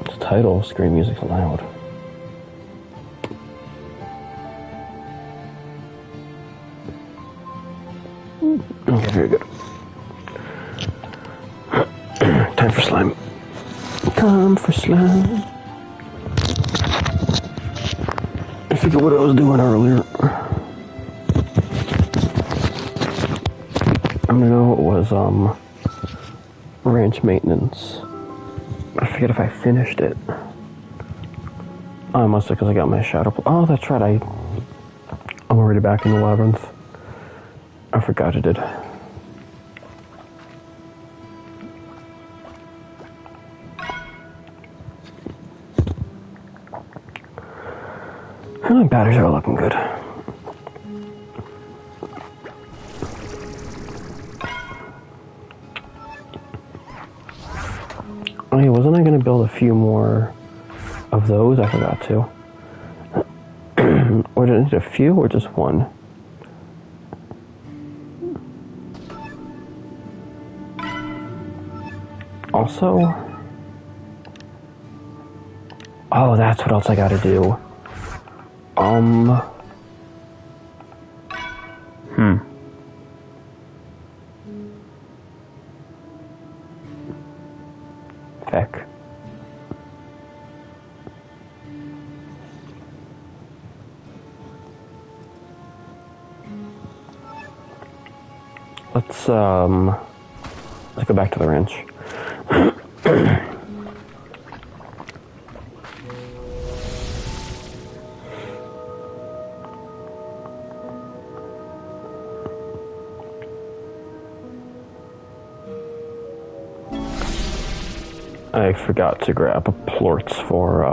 The title, Screen Music Aloud. Okay, very good. Time for slime. Time for slime. I forget what I was doing earlier. I'm gonna know it was, ranch maintenance. I forget if I finished it. Oh, I must have, because I got my shadow. Oh, that's right, I'm already back in the labyrinth. I forgot I did. My batteries are looking good. Oh yeah, wasn't I gonna build a few more of those? I forgot to. Or did I need a few or just one? Also... Oh, that's what else I gotta do. Heck. Let's go back to the ranch. I forgot to grab plorts for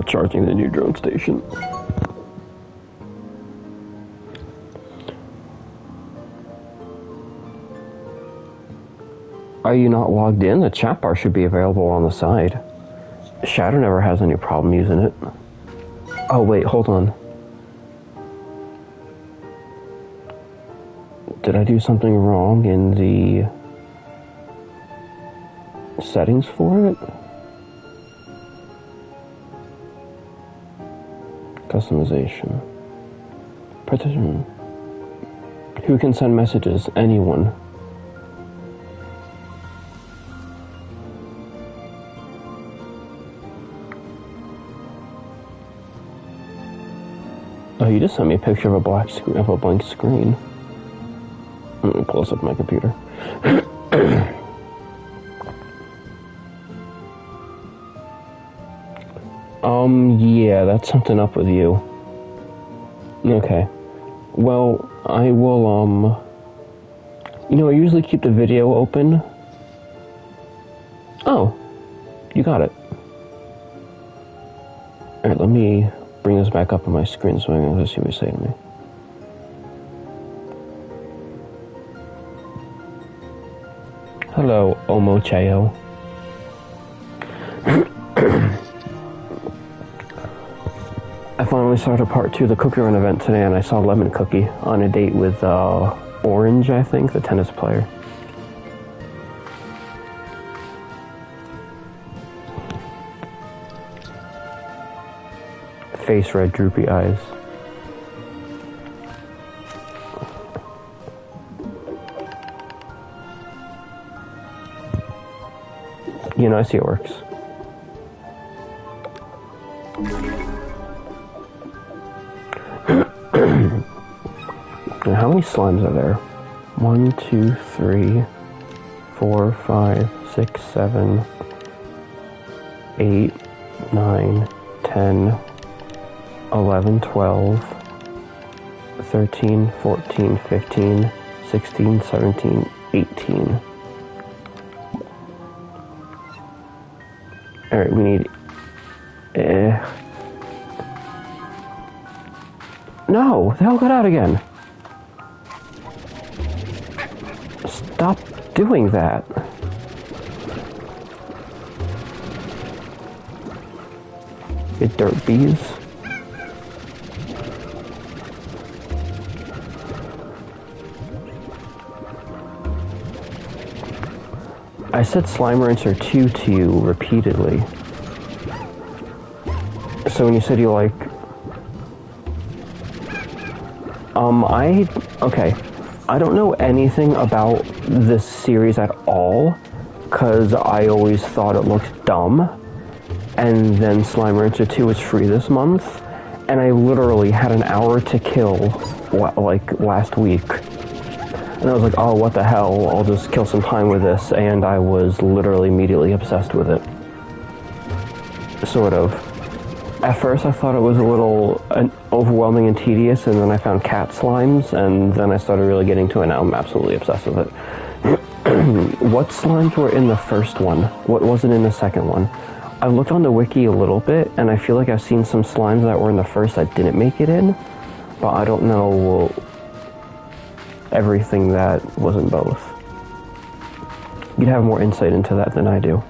charging the new drone station. Are you not logged in? The chat bar should be available on the side. Shadow never has any problem using it. Oh wait, hold on. Did I do something wrong in the settings for it? Customization. Partition. Who can send messages? Anyone. Oh, you just sent me a picture of a blank screen. Let me close up my computer. Yeah, that's something up with you. Okay. Well, I will, you know, I usually keep the video open. Oh, you got it. Alright, let me bring this back up on my screen so I can see what you say to me. Hello, Omocheo. I finally started part 2 of the Cookie Run event today, and I saw Lemon Cookie on a date with Orange, I think, the tennis player. Face red, droopy eyes. You know, I see it works. How many slimes are there? 1, 2, 3, 4, 5, 6, 7, 8, 9, 10, 11, 12, 13, 14, 15, 16, 17, 18. Alright, we need... No! The hell got out again! Stop doing that. You dirt bees. I said Slime Rancher 2 to you repeatedly. So when you said you like... Okay. I don't know anything about this series at all, because I always thought it looked dumb. And then Slime Rancher 2 was free this month, and I literally had an hour to kill, like, last week. And I was like, oh, what the hell, I'll just kill some time with this, and I was literally immediately obsessed with it. Sort of. At first I thought it was a little overwhelming and tedious, and then I found cat slimes, and then I started really getting to it, and now I'm absolutely obsessed with it. What slimes were in the first one? What wasn't in the second one? I looked on the wiki a little bit, and I feel like I've seen some slimes that were in the first that didn't make it in, but I don't know everything that was in both. You'd have more insight into that than I do.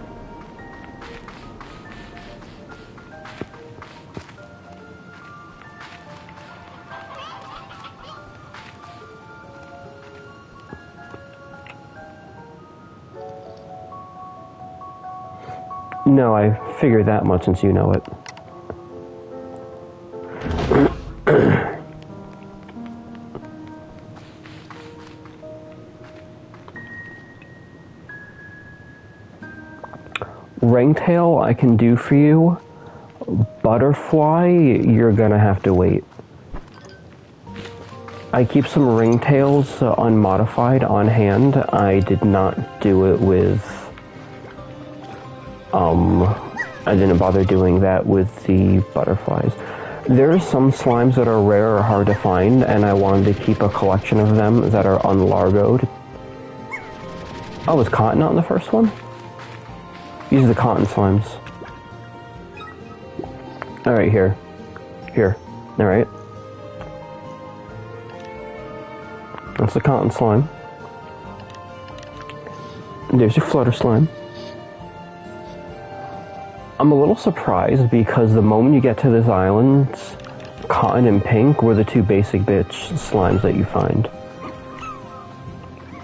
No, I figured that much since you know it. Ringtail, I can do for you. Butterfly, you're gonna have to wait. I keep some ringtails unmodified on hand. I did not do it with... I didn't bother doing that with the butterflies. There are some slimes that are rare or hard to find, and I wanted to keep a collection of them that are unlargoed. Oh, was cotton not in the first one? These are the cotton slimes. Alright, here. Here. Alright. That's the cotton slime. And there's your flutter slime. I'm a little surprised because the moment you get to this island, cotton and pink were the two basic bitch slimes that you find.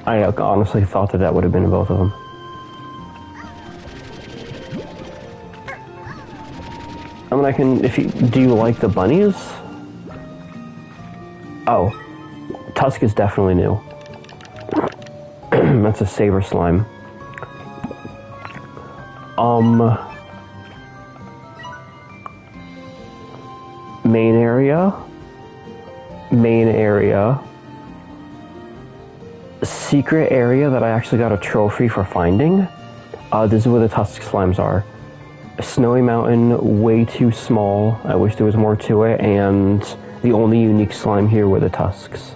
I honestly thought that would have been in both of them. I mean, do you like the bunnies? Oh, Tusk is definitely new. That's a saber slime. Main area, secret area that I actually got a trophy for finding. This is where the Tusk slimes are. Snowy Mountain, way too small. I wish there was more to it, and the only unique slime here were the Tusks.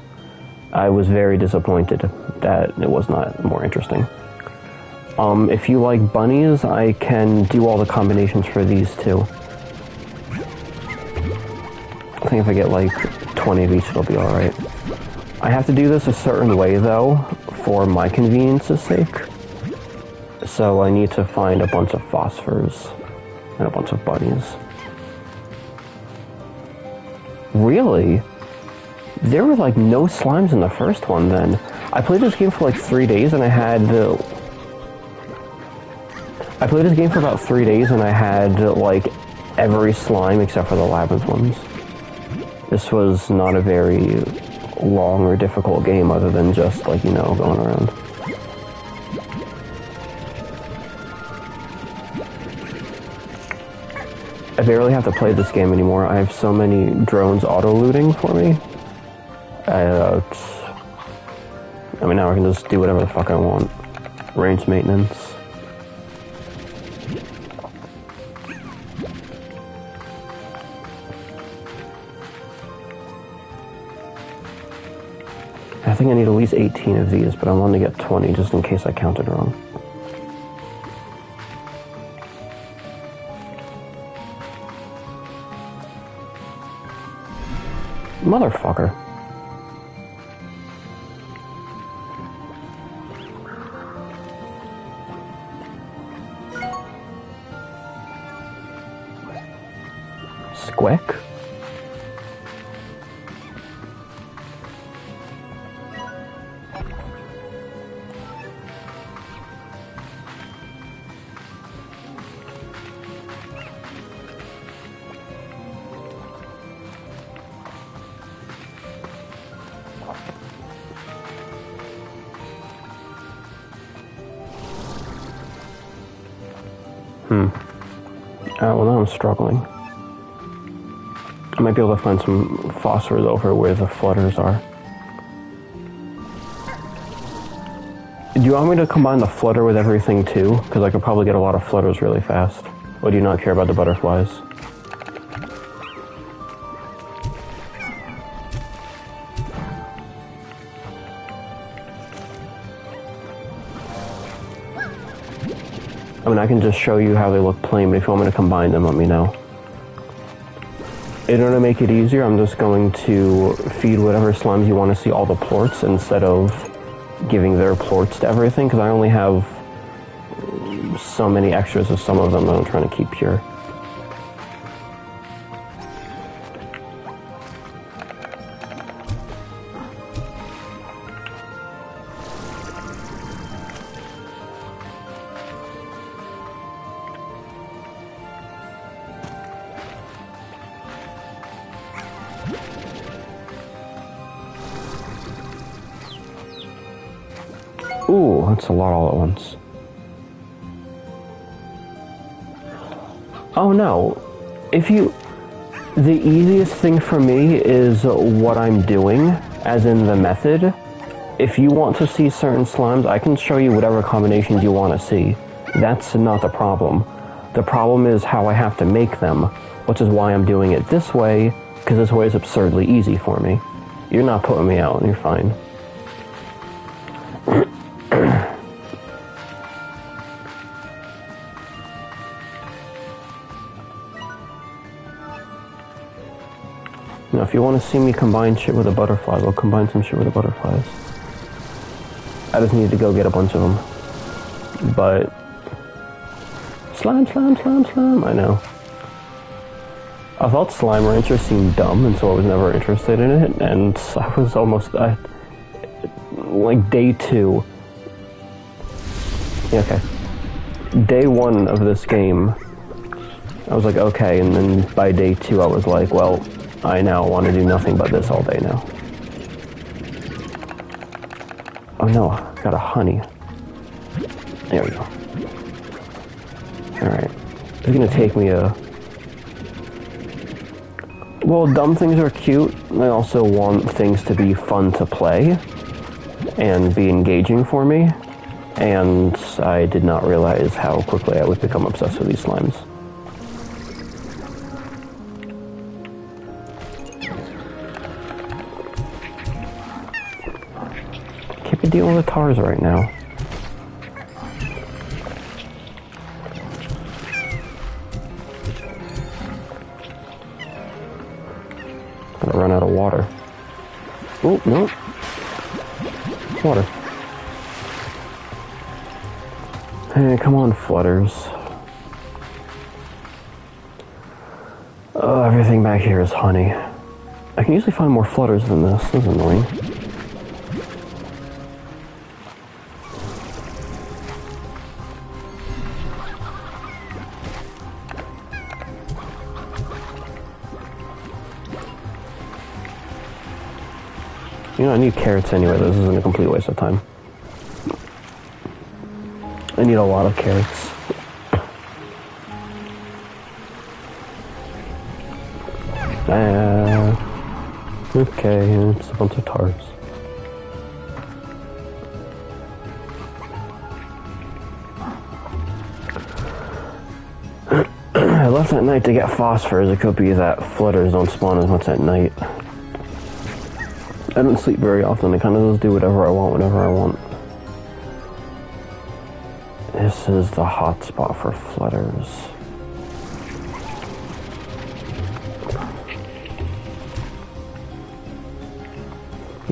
I was very disappointed that it was not more interesting. If you like bunnies, I can do all the combinations for these too. I think if I get like 20 of each, it'll be alright. I have to do this a certain way though, for my convenience's sake. So I need to find a bunch of phosphors and a bunch of bunnies. Really? There were like no slimes in the first one then. I played this game for like 3 days and I had... I played this game for about 3 days and I had like every slime except for the labyrinth ones. This was not a very long or difficult game other than just like, you know, going around. I barely have to play this game anymore. I have so many drones auto-looting for me. I mean, now I can just do whatever the fuck I want. Range maintenance. I think I need at least 18 of these, but I want to get 20 just in case I counted wrong. Motherfucker. Squick? Well, now I'm struggling. I might be able to find some phosphors over where the flutters are. Do you want me to combine the flutter with everything too? Because I could probably get a lot of flutters really fast. Or do you not care about the butterflies? I mean, I can just show you how they look plain, but if you want me to combine them, let me know. In order to make it easier, I'm just going to feed whatever slimes you want to see all the plorts instead of giving their plorts to everything, because I only have so many extras of some of them that I'm trying to keep pure. Ooh, that's a lot all at once. Oh no, the easiest thing for me is what I'm doing, as in the method. If you want to see certain slimes, I can show you whatever combinations you want to see. That's not the problem. The problem is how I have to make them, which is why I'm doing it this way, because this way is absurdly easy for me. You're not putting me out, you're fine. Now, if you want to see me combine shit with the butterflies, I'll combine some shit with the butterflies. I just need to go get a bunch of them. But... Slime, slime, slime, slime, I know. I thought Slime Rancher seemed dumb, and so I was never interested in it, and I was almost... like, day 2... Yeah, okay. Day 1 of this game, I was like, okay, and then by day 2 I was like, well... I now want to do nothing but this all day now. Oh no, I got a honey. There we go. Alright. It's gonna take me a... Well, dumb things are cute. I also want things to be fun to play and be engaging for me. And I did not realize how quickly I would become obsessed with these slimes. Dealing with tars right now. Gonna run out of water. Oh, no. Water. Hey, come on, flutters. Oh, everything back here is honey. I can usually find more flutters than this. This is annoying. You know, I need carrots anyway. This isn't a complete waste of time. I need a lot of carrots. Okay, it's a bunch of tars. I left at night to get phosphors. It could be that flutters don't spawn as much at night. I don't sleep very often. I kind of just do whatever I want whenever I want. This is the hot spot for flutters.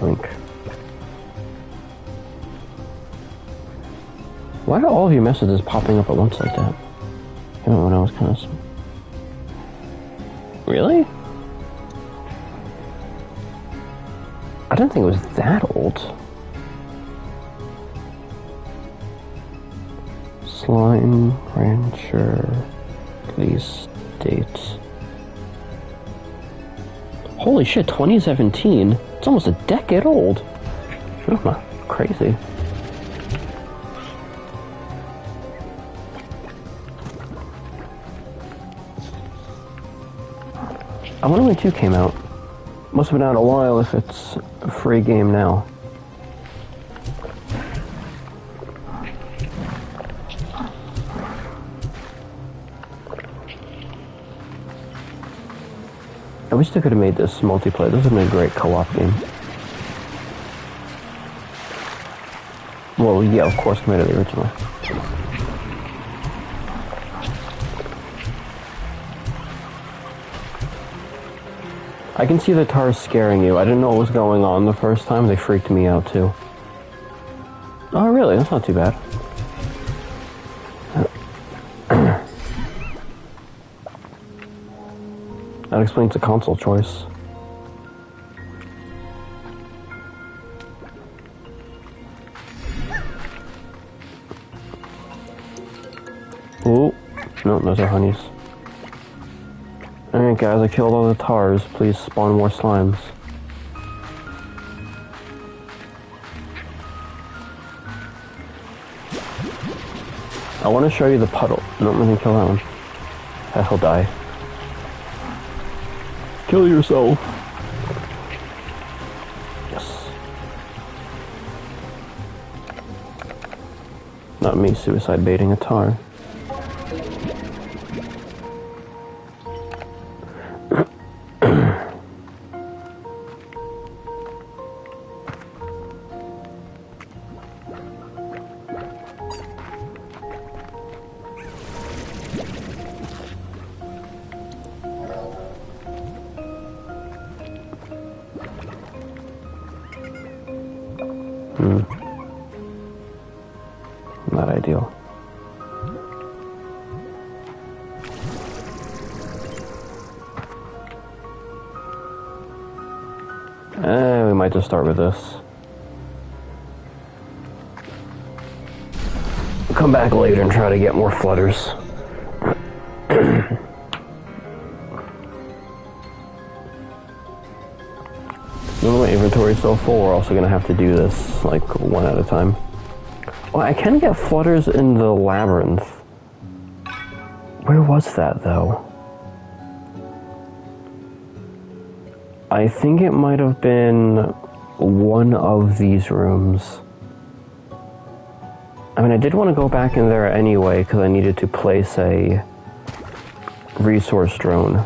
Link. Why are all of your messages popping up at once like that? Even when I was kind of... Really? I didn't think it was that old. Slime Rancher, release date. Holy shit, 2017? It's almost a decade old. Oh, crazy. I wonder when 2 came out. Must have been out a while if it's a free game now. I wish they could have made this multiplayer. This would have been a great co-op game. Well, yeah, of course, compared to the original. I can see the tars scaring you. I didn't know what was going on the first time. They freaked me out, too. Oh, really? That's not too bad. That explains the console choice. Ooh. No, those are honeys. Alright guys, I killed all the tars. Please spawn more slimes. I want to show you the puddle. No, I'm gonna kill that one. He'll die. Kill yourself. Yes. Not me suicide baiting a tar. Not ideal. We might just start with this. Come back later and try to get more flutters. Even my inventory is so full, we're also gonna have to do this like one at a time. Well, I can get flutters in the labyrinth. Where was that though? I think it might have been one of these rooms. I mean, I did want to go back in there anyway because I needed to place a resource drone.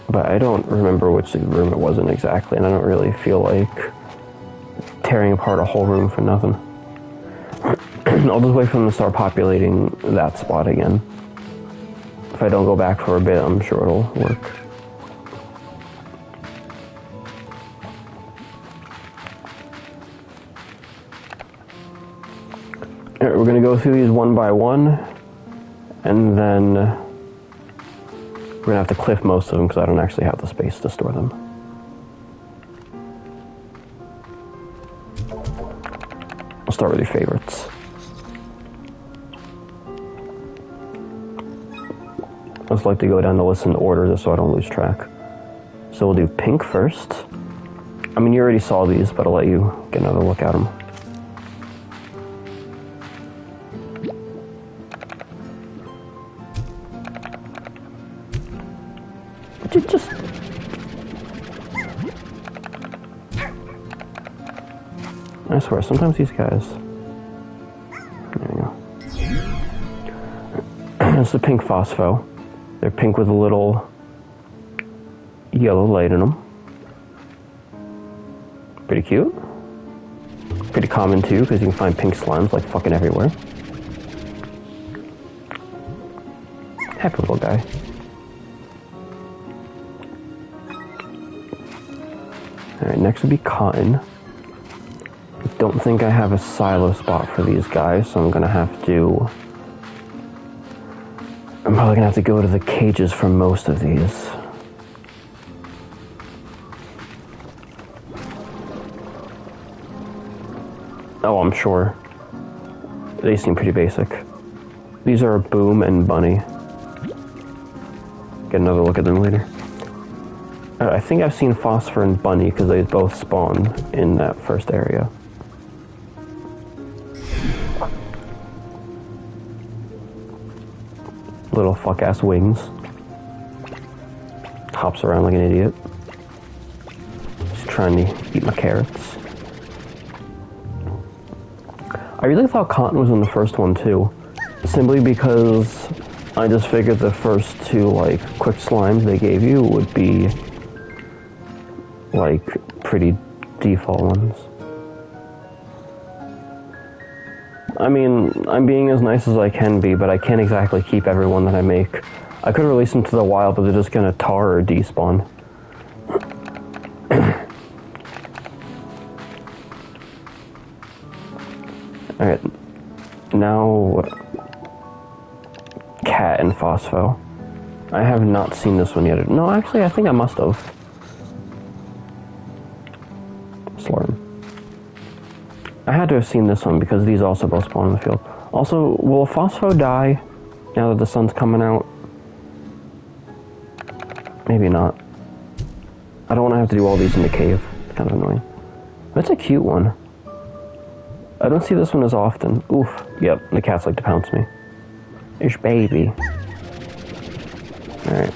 But I don't remember which room it was in exactly, and I don't really feel like tearing apart a whole room for nothing. I'll just wait for them to start populating that spot again. If I don't go back for a bit, I'm sure it'll work. Alright, we're gonna go through these one by one, and then we're gonna have to cliff most of them because I don't actually have the space to store them. I'll start with your favorites. I just like to go down the list in order just so I don't lose track. So we'll do pink first. I mean, you already saw these, but I'll let you get another look at them. Just... I swear, sometimes these guys... There you go. It's the pink phospho. They're pink with a little yellow light in them. Pretty cute. Pretty common too, because you can find pink slimes like fucking everywhere. Happy little guy. Alright, next would be cotton. I don't think I have a silo spot for these guys, so I'm gonna have to... I'm probably gonna have to go to the cages for most of these. Oh, I'm sure. They seem pretty basic. These are Boom and Bunny. Get another look at them later. I think I've seen Phosphor and Bunny because they both spawn in that first area. Little fuck-ass wings. hops around like an idiot. Just trying to eat my carrots. I really thought cotton was in the first one too. Simply because I just figured the first two, like, quick slimes they gave you would be, like, pretty default ones. I mean, I'm being as nice as I can be, but I can't exactly keep everyone that I make. I could release them to the wild, but they're just gonna tar or despawn. Alright. Now... Cat and Phospho. I have not seen this one yet. No, actually, I think I must have. Slurm. I had to have seen this one because these also both spawn in the field. Also, will Phospho die now that the sun's coming out? Maybe not. I don't want to have to do all these in the cave. It's kind of annoying. That's a cute one. I don't see this one as often. Oof. Yep, the cats like to pounce me. There's baby. Alright.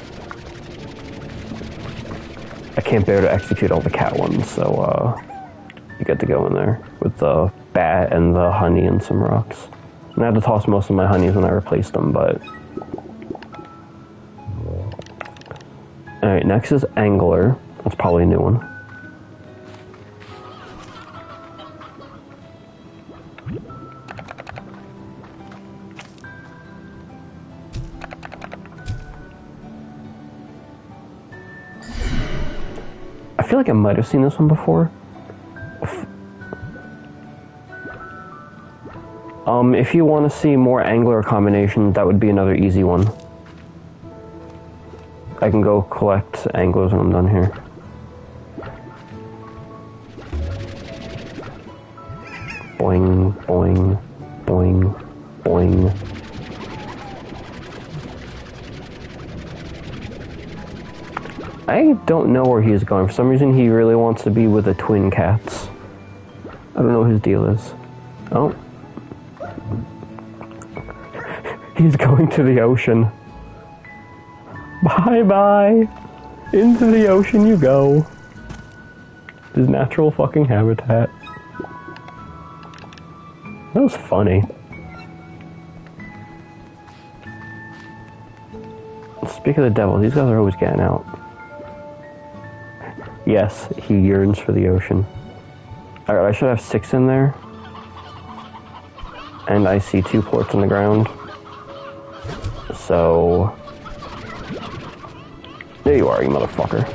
I can't bear to execute all the cat ones, so, you get to go in there with the bat and the honey and some rocks. And I had to toss most of my honeys when I replaced them, but... Alright, next is Angler. That's probably a new one. I feel like I might have seen this one before. If you want to see more angler combinations, that would be another easy one. I can go collect anglers when I'm done here. Boing, boing, boing, boing. I don't know where he's going. For some reason, he really wants to be with the twin cats. I don't know what his deal is. Oh. He's going to the ocean. Bye-bye. Into the ocean you go. His natural fucking habitat. That was funny. Speak of the devil, these guys are always getting out. Yes, he yearns for the ocean. Alright, I should have 6 in there. And I see 2 ports on the ground. So... There you are, you motherfucker.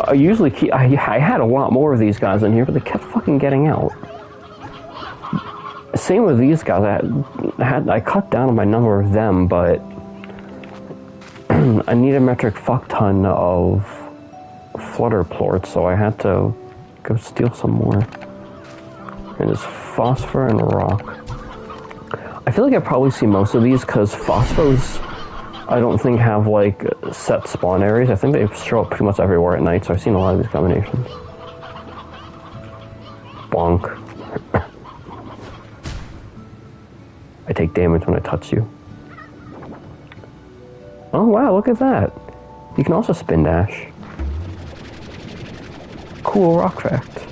I usually keep... I had a lot more of these guys in here, but they kept fucking getting out. Same with these guys. I cut down on my number of them, but... I need a metric fuck ton of flutter plorts, so I had to go steal some more. And it's phosphor and rock. I feel like I probably see most of these because phosphos, I don't think have like set spawn areas. I think they show up pretty much everywhere at night, so I've seen a lot of these combinations. Bonk. I take damage when I touch you. Oh wow, look at that. You can also spin dash. Cool rock fact.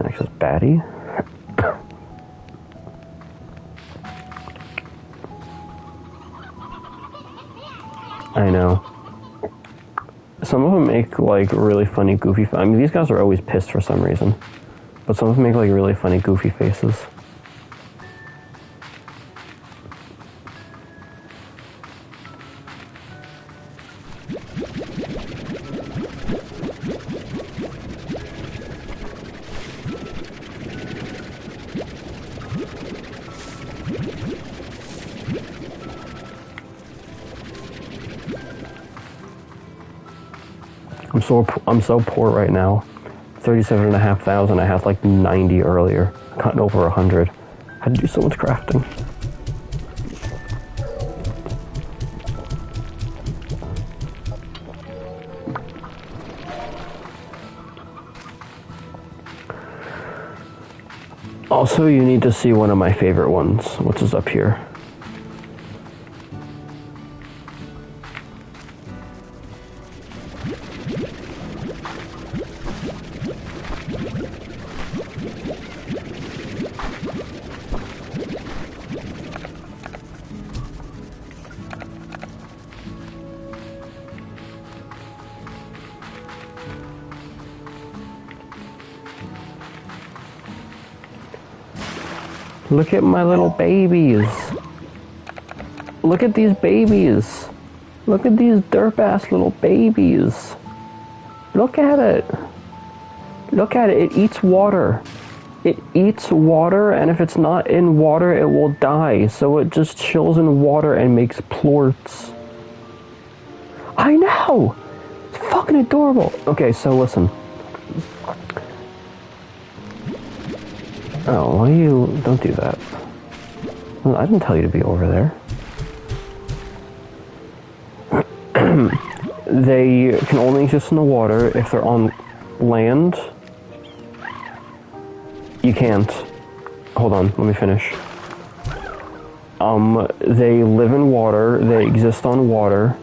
Next is Batty. I know. Some of them make like really funny, goofy. I mean, these guys are always pissed for some reason, but some of them make like really funny, goofy faces. I'm so poor right now. 37,500. I had like 90 earlier. Gotten over 100. Had to do so much crafting. Also, you need to see one of my favorite ones, which is up here. Look at my little babies. Look at these babies. Look at these derp-ass little babies. Look at it. Look at it. It eats water. It eats water, and if it's not in water, it will die. So it just chills in water and makes plorts. I know! It's fucking adorable. Okay, so listen. Oh, why you... Don't do that. Well, I didn't tell you to be over there. They can only exist in the water. If they're on land, you can't. Hold on, let me finish. They live in water. They exist on water.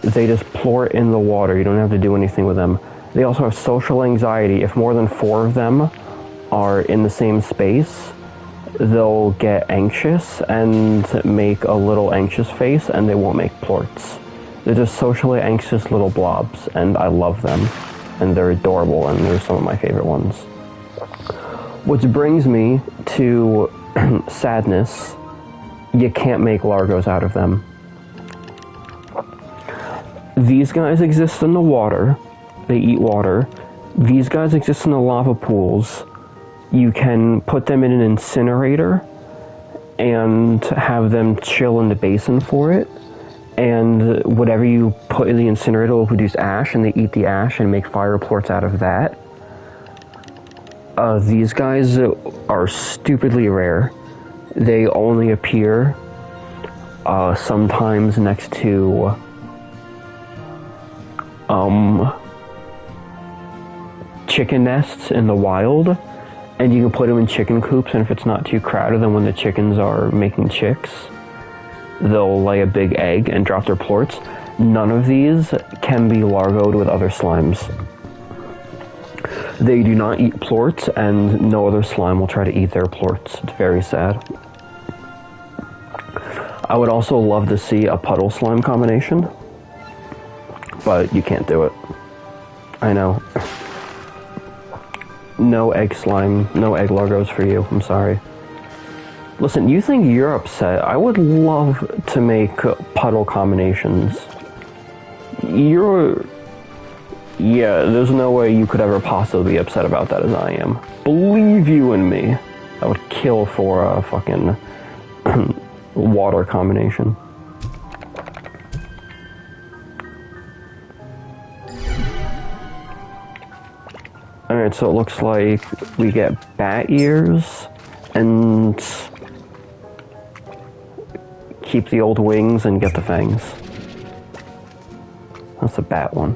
They just plort in the water. You don't have to do anything with them. They also have social anxiety. If more than 4 of them are in the same space, they'll get anxious and make a little anxious face, and they won't make plorts. They're just socially anxious little blobs, and I love them. And they're adorable, and they're some of my favorite ones. Which brings me to sadness. You can't make Largos out of them. These guys exist in the water. They eat water. These guys exist in the lava pools. You can put them in an incinerator and have them chill in the basin for it. And whatever you put in the incinerator will produce ash, and they eat the ash and make fire plorts out of that. These guys are stupidly rare. They only appear sometimes next to chicken nests in the wild, and you can put them in chicken coops, and if it's not too crowded, then when the chickens are making chicks, they'll lay a big egg and drop their plorts. None of these can be largoed with other slimes. They do not eat plorts, and no other slime will try to eat their plorts. It's very sad. I would also love to see a puddle slime combination, but you can't do it. I know. No egg slime, no egg Largos for you. I'm sorry. Listen, you think you're upset. I would love to make puddle combinations. Yeah, there's no way you could ever possibly be upset about that as I am. Believe you in me. I would kill for a fucking water combination. Alright, so it looks like we get bat ears and keep the old wings and get the fangs. That's the bat one.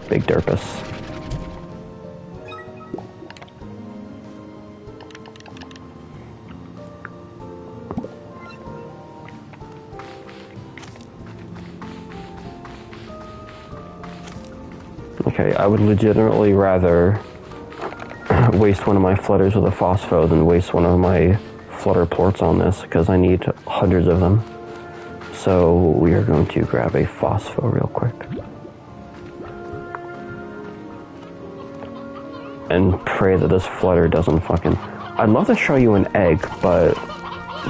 Big derpus. Okay, I would legitimately rather waste one of my flutters with a phospho than waste one of my flutter plorts on this, because I need hundreds of them. So we are going to grab a phospho real quick. And pray that this flutter doesn't fucking... I'd love to show you an egg, but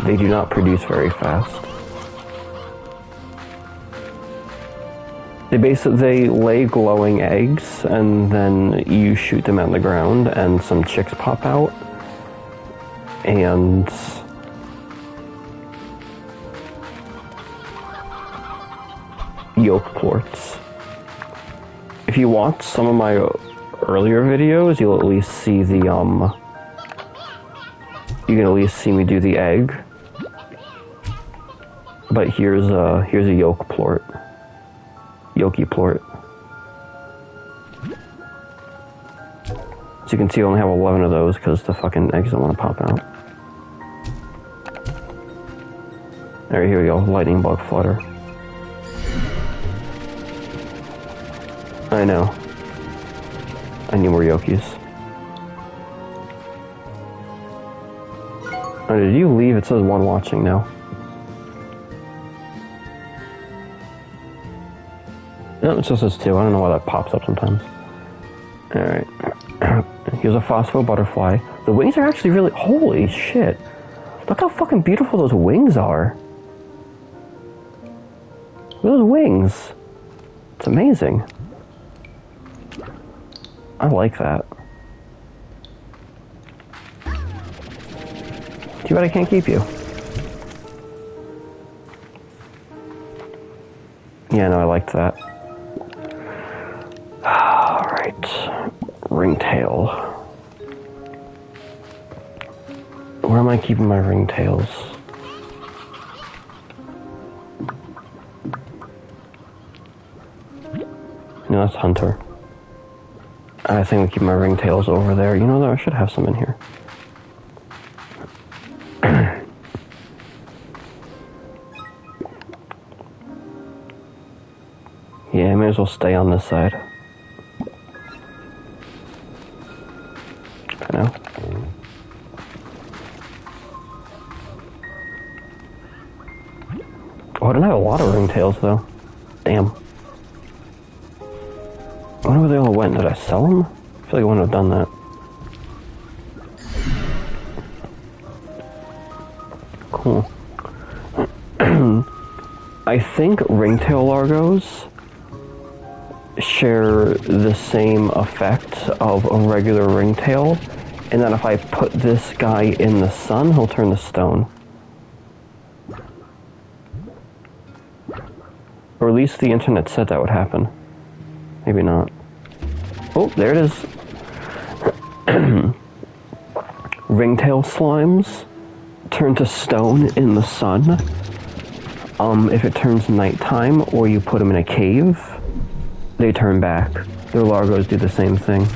they do not produce very fast. They lay glowing eggs, and then you shoot them at the ground, and some chicks pop out. And yolk plorts. If you watch some of my earlier videos, you'll at least see the you can at least see me do the egg. But here's a yolk plort. Yoki plort. So you can see I only have 11 of those because the fucking eggs don't want to pop out. Alright, here we go. Lightning bug flutter. I know. I need more Yokis. Oh, did you leave? It says one watching now. No, it just says two. I don't know why that pops up sometimes. Alright. Here's a phospho butterfly. The wings are actually really... Holy shit. Look how fucking beautiful those wings are. Look at those wings. It's amazing. I like that. Too bad I can't keep you. Yeah, no, I liked that. Alright. Ringtail. Where am I keeping my ringtails? No, that's Hunter. I think we keep my ringtails over there. You know, though, I should have some in here. Yeah, I may as well stay on this side. For now. Oh, I don't have a lot of ringtails, though. Damn. I wonder where they all went. Did I sell them? I feel like I wouldn't have done that. Cool. I think ringtail largos share the same effect of a regular ringtail, and that if I put this guy in the sun, he'll turn to stone. Or at least the internet said that would happen. Maybe not. Oh, there it is. Ringtail slimes turn to stone in the sun. If it turns nighttime or you put them in a cave, they turn back. Their largos do the same thing.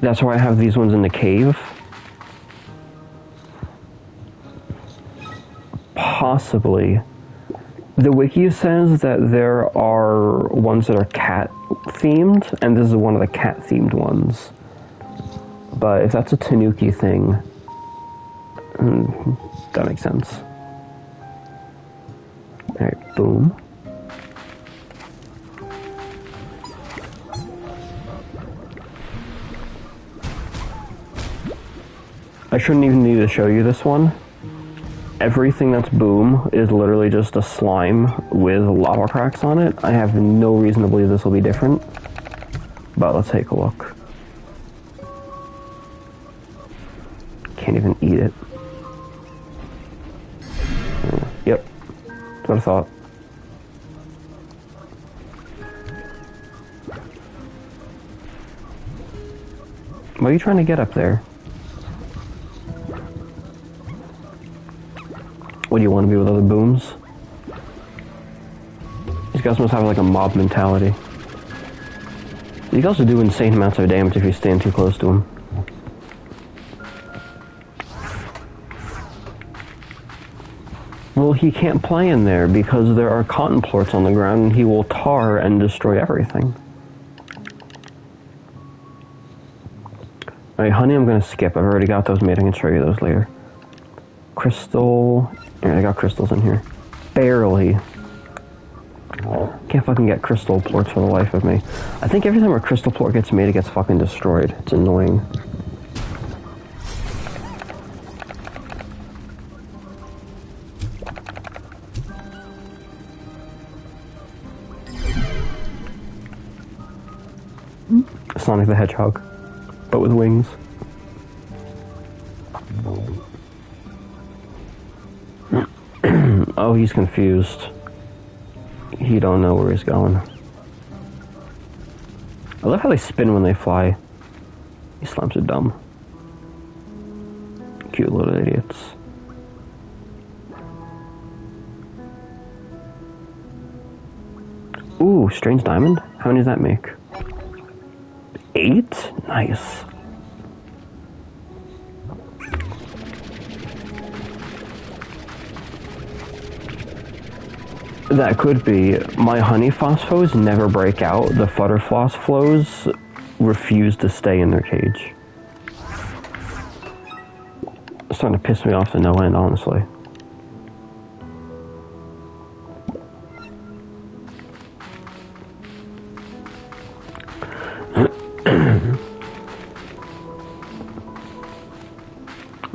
That's why I have these ones in the cave. Possibly. The wiki says that there are ones that are cat-themed, and this is one of the cat-themed ones. But if that's a Tanuki thing, that makes sense. Alright, boom. I shouldn't even need to show you this one. Everything that's boom is literally just a slime with lava cracks on it. I have no reason to believe this will be different. But let's take a look. Can't even eat it. Yep. That's what I thought. What are you trying to get up there? What, do you want to be with other booms? These guys must have like a mob mentality. These guys will do insane amounts of damage if you stand too close to them. Well, he can't play in there because there are cotton plorts on the ground and he will tar and destroy everything. Alright, honey, I'm gonna skip. I've already got those made. I can show you those later. Crystal. Yeah, I got crystals in here. Barely. Can't fucking get crystal plorts for the life of me. I think every time a crystal plort gets made, it gets fucking destroyed. It's annoying. Sonic the Hedgehog, but with wings. Oh, he's confused. He don't know where he's going. I love how they spin when they fly. These slimes are dumb. Cute little idiots. Ooh, strange diamond? How many does that make? 8? Nice. That could be. My honey phosphos never break out. The futterfloss flows refuse to stay in their cage. It's starting to piss me off to no end, honestly.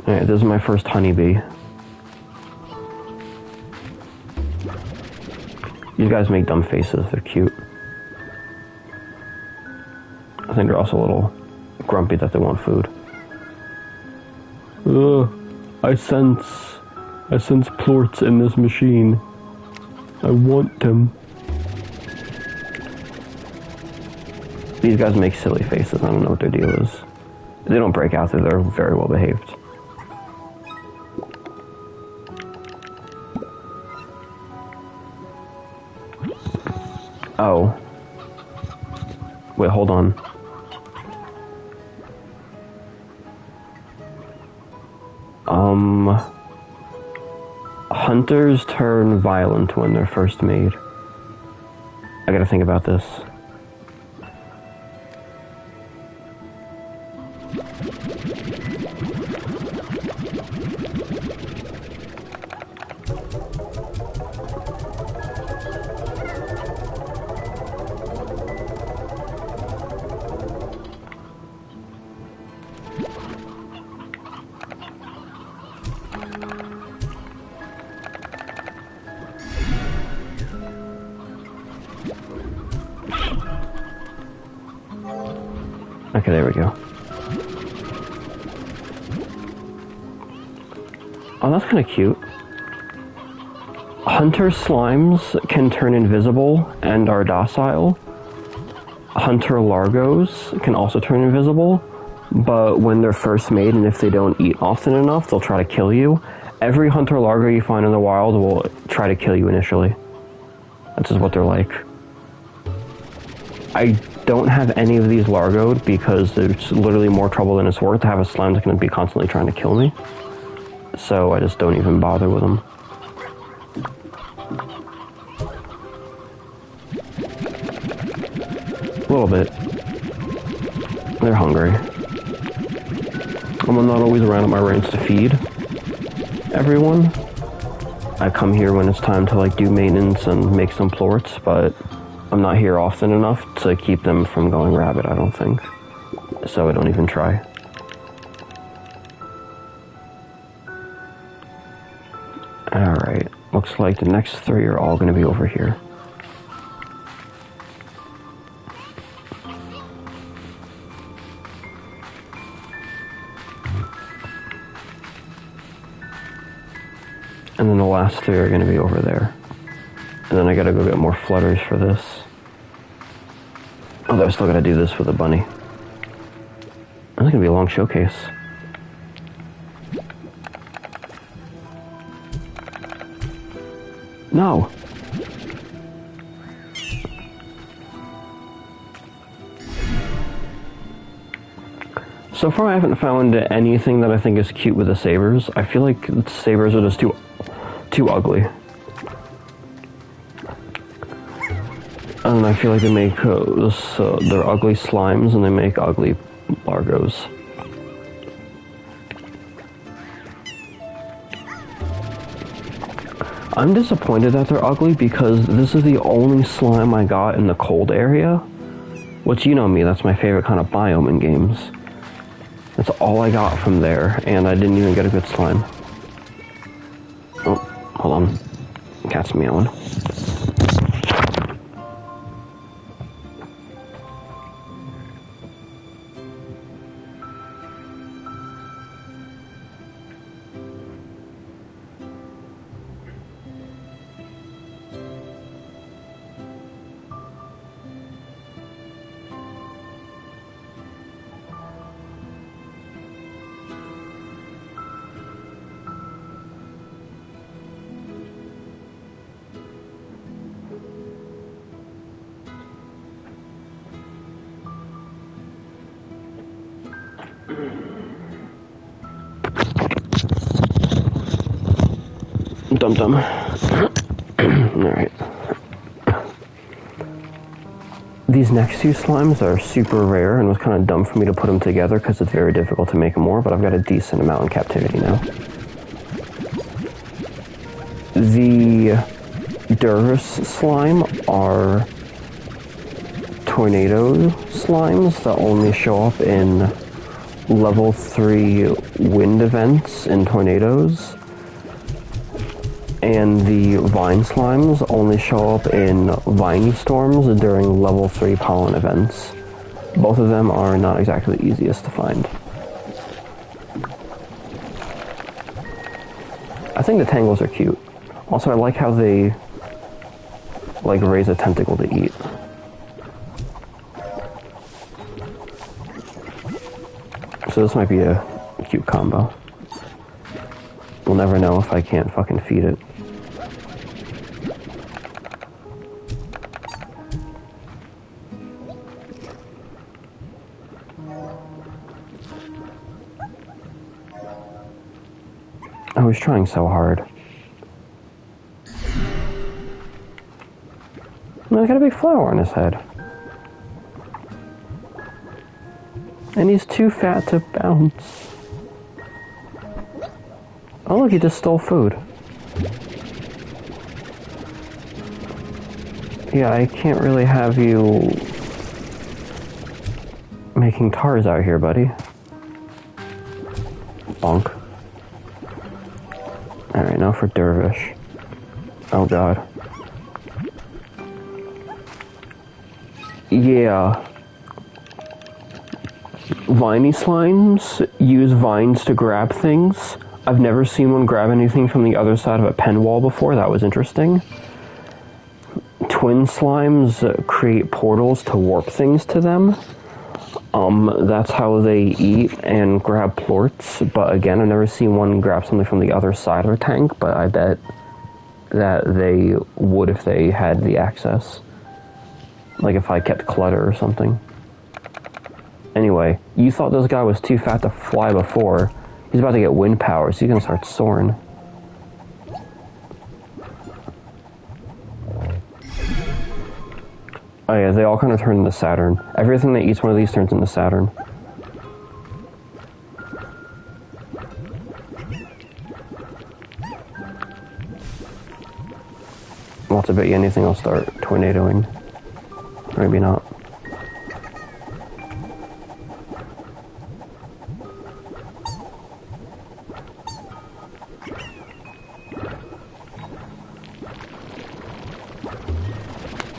Alright, this is my first honeybee. These guys make dumb faces, they're cute. I think they're also a little grumpy that they want food. I sense plorts in this machine. I want them. These guys make silly faces, I don't know what their deal is. They don't break out, they're very well behaved. Oh. Wait, hold on. Hunters turn violent when they're first made. I gotta think about this. Okay, there we go. Oh, that's kind of cute. Hunter slimes can turn invisible and are docile. Hunter Largos can also turn invisible, but when they're first made and if they don't eat often enough, they'll try to kill you. Every Hunter Largo you find in the wild will try to kill you initially. That's just what they're like. I don't have any of these Largoed because there's literally more trouble than it's worth to have a slime that's going to be constantly trying to kill me. So I just don't even bother with them. A little bit. They're hungry. I'm not always around at my ranch to feed everyone. I come here when it's time to like do maintenance and make some plorts, but I'm not here often enough to keep them from going rabid, I don't think. So I don't even try. Alright, looks like the next 3 are all going to be over here. And then the last 3 are going to be over there. And then I gotta go get more flutters for this. Although I still gotta do this for the bunny. That's gonna be a long showcase. No! So far I haven't found anything that I think is cute with the sabers. I feel like the sabers are just too ugly. And I feel like they make they're ugly slimes and they make ugly Largos. I'm disappointed that they're ugly because this is the only slime I got in the cold area. Which, you know me, that's my favorite kind of biome in games. That's all I got from there, and I didn't even get a good slime. Oh, hold on. Cat's meowing. Dum dum. Alright. These next two slimes are super rare, and it was kind of dumb for me to put them together because it's very difficult to make more, but I've got a decent amount in captivity now. The Dervis slime are tornado slimes that only show up in level 3 wind events in tornadoes. And the vine slimes only show up in vine storms during level 3 pollen events. Both of them are not exactly the easiest to find. I think the tangles are cute. Also, I like how they like raise a tentacle to eat. So this might be a cute combo. We'll never know if I can't fucking feed it. I was trying so hard. And I got a big flower on his head. And he's too fat to bounce. Oh look, he just stole food. Yeah, I can't really have you making tars out here, buddy. Bonk. Alright, now for Dervish. Oh god. Yeah. Viney slimes use vines to grab things. I've never seen one grab anything from the other side of a pen wall before. That was interesting. Twin slimes create portals to warp things to them. That's how they eat and grab plorts. But again, I've never seen one grab something from the other side of a tank, but I bet that they would if they had the access. Like if I kept clutter or something. Anyway, you thought this guy was too fat to fly before. He's about to get wind power, so he's gonna start soaring. Oh yeah, they all kind of turn into Saturn. Everything that eats one of these turns into Saturn. Well, to bet you anything will start tornadoing. Maybe not.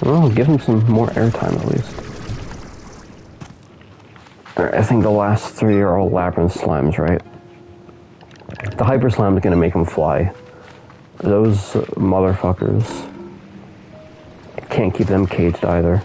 Well, give him some more airtime at least. Alright, I think the last three are all labyrinth slimes, right? The hyper slime is gonna make him fly. Those motherfuckers. Can't keep them caged either.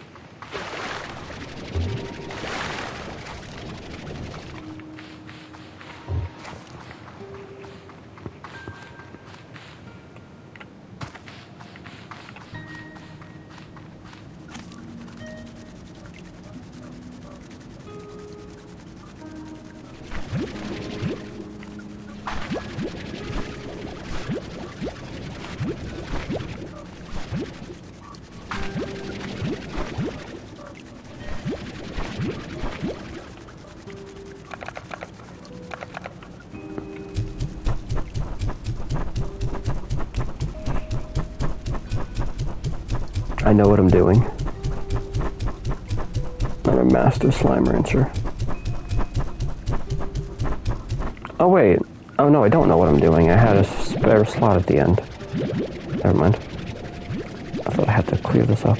I know what I'm doing. I'm a master slime rancher. Oh wait. Oh no, I don't know what I'm doing. I had a spare slot at the end. Never mind. I thought I had to clear this up.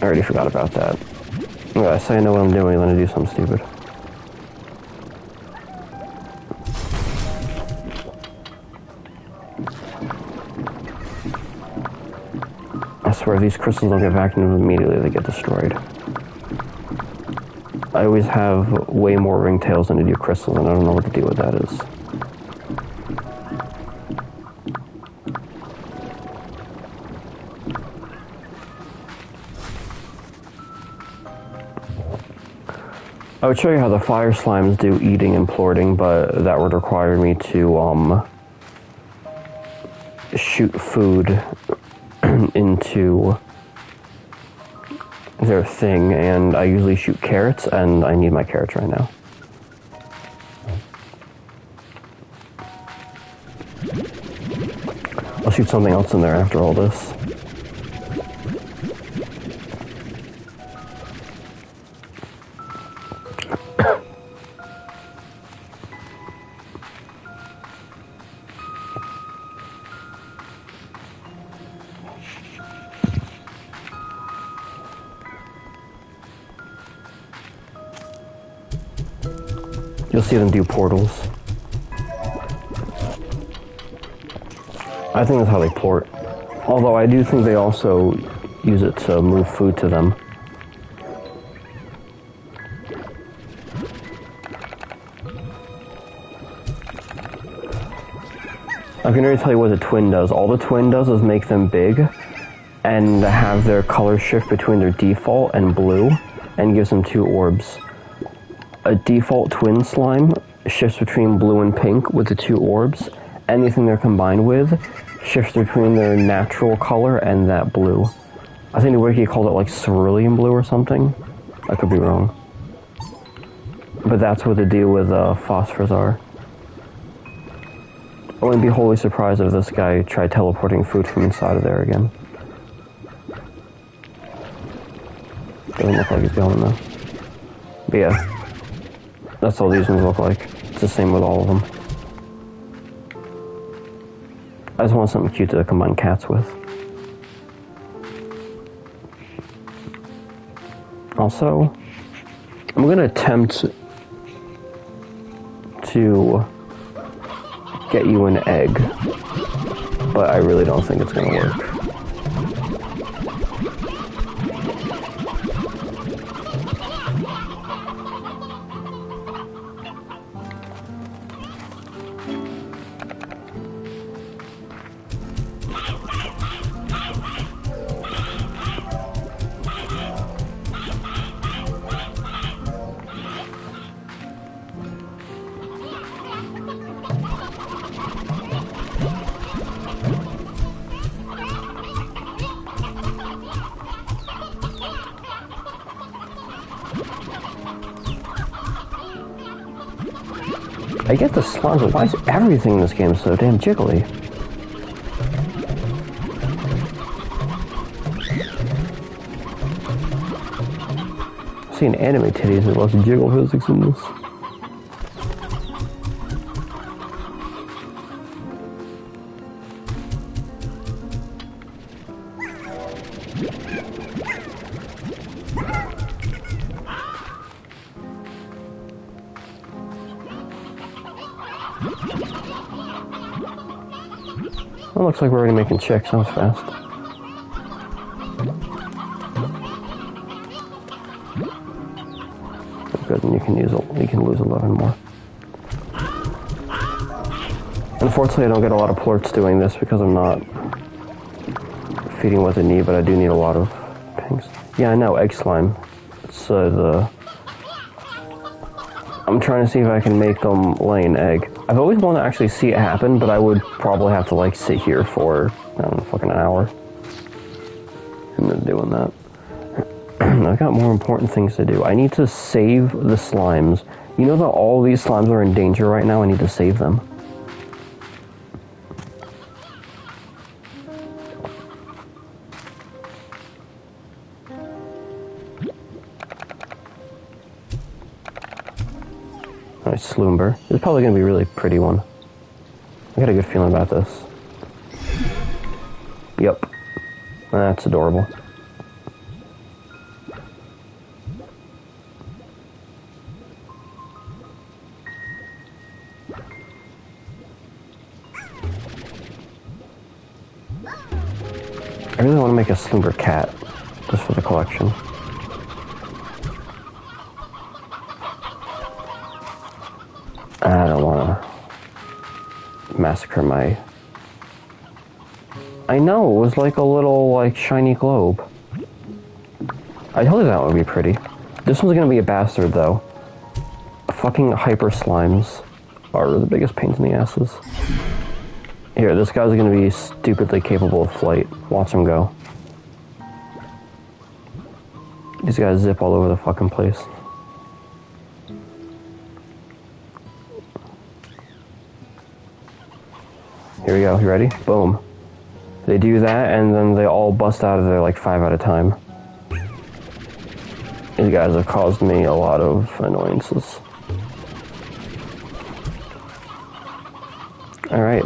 I already forgot about that. Okay, I say I know what I'm doing, then I do something stupid. I swear, if these crystals don't get vacuumed immediately, they get destroyed. I always have way more ringtails than I do crystals, and I don't know what to do with that is. I would show you how the fire slimes do eating and plorting, but that would require me to, shoot food into their thing, and I usually shoot carrots, and I need my carrots right now. I'll shoot something else in there after all this. You'll see them do portals. I think that's how they port. Although I do think they also use it to move food to them. I can already tell you what the twin does. All the twin does is make them big and have their color shift between their default and blue and gives them 2 orbs. A default twin slime shifts between blue and pink with the 2 orbs. Anything they're combined with shifts between their natural color and that blue. I think the wiki called it like cerulean blue or something. I could be wrong. But that's what the deal with phosphors are. I wouldn't be wholly surprised if this guy tried teleporting food from inside of there again. Doesn't look like he's going though. But yeah. That's all these ones look like. It's the same with all of them. I just want something cute to combine cats with. Also, I'm going to attempt to get you an egg, but I really don't think it's going to work. I get the slimes, but why is everything in this game so damn jiggly? I've seen anime titties with lots of jiggle physics in this. Well, looks like we're already making checks. That was fast. Good, and you can lose 11 more. Unfortunately, I don't get a lot of plorts doing this because I'm not feeding what they need, but I do need a lot of things. Yeah, I know, egg slime. It's I'm trying to see if I can make them lay an egg. I've always wanted to actually see it happen, but I would probably have to, like, sit here for, I don't know, fucking an hour. And then doing that. I've got more important things to do. I need to save the slimes. You know that all these slimes are in danger right now? I need to save them. Nice Sloomber. It's probably going to be a really pretty one. I got a good feeling about this. Yep. That's adorable. I really want to make a Sloomber cat, just for the collection. I don't want to massacre my... I know, it was like a little, like, shiny globe. I told you that would be pretty. This one's going to be a bastard, though. fucking hyper slimes are the biggest pains in the asses. Here, this guy's gonna be stupidly capable of flight. Watch him go. These guys zip all over the fucking place. Here we go, you ready? Boom. They do that, and then they all bust out of there like 5 at a time. These guys have caused me a lot of annoyances. Alright.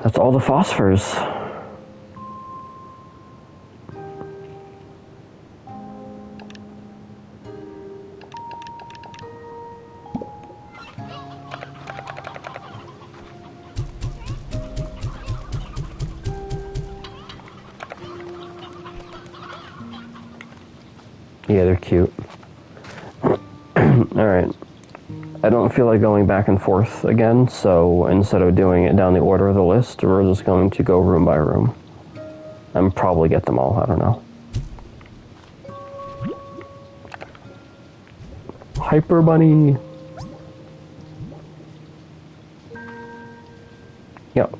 That's all the phosphors. Yeah, they're cute. Alright. I don't feel like going back and forth again, so instead of doing it down the order of the list, we're just going to go room by room. And probably get them all, I don't know. Hyper Bunny! Yep.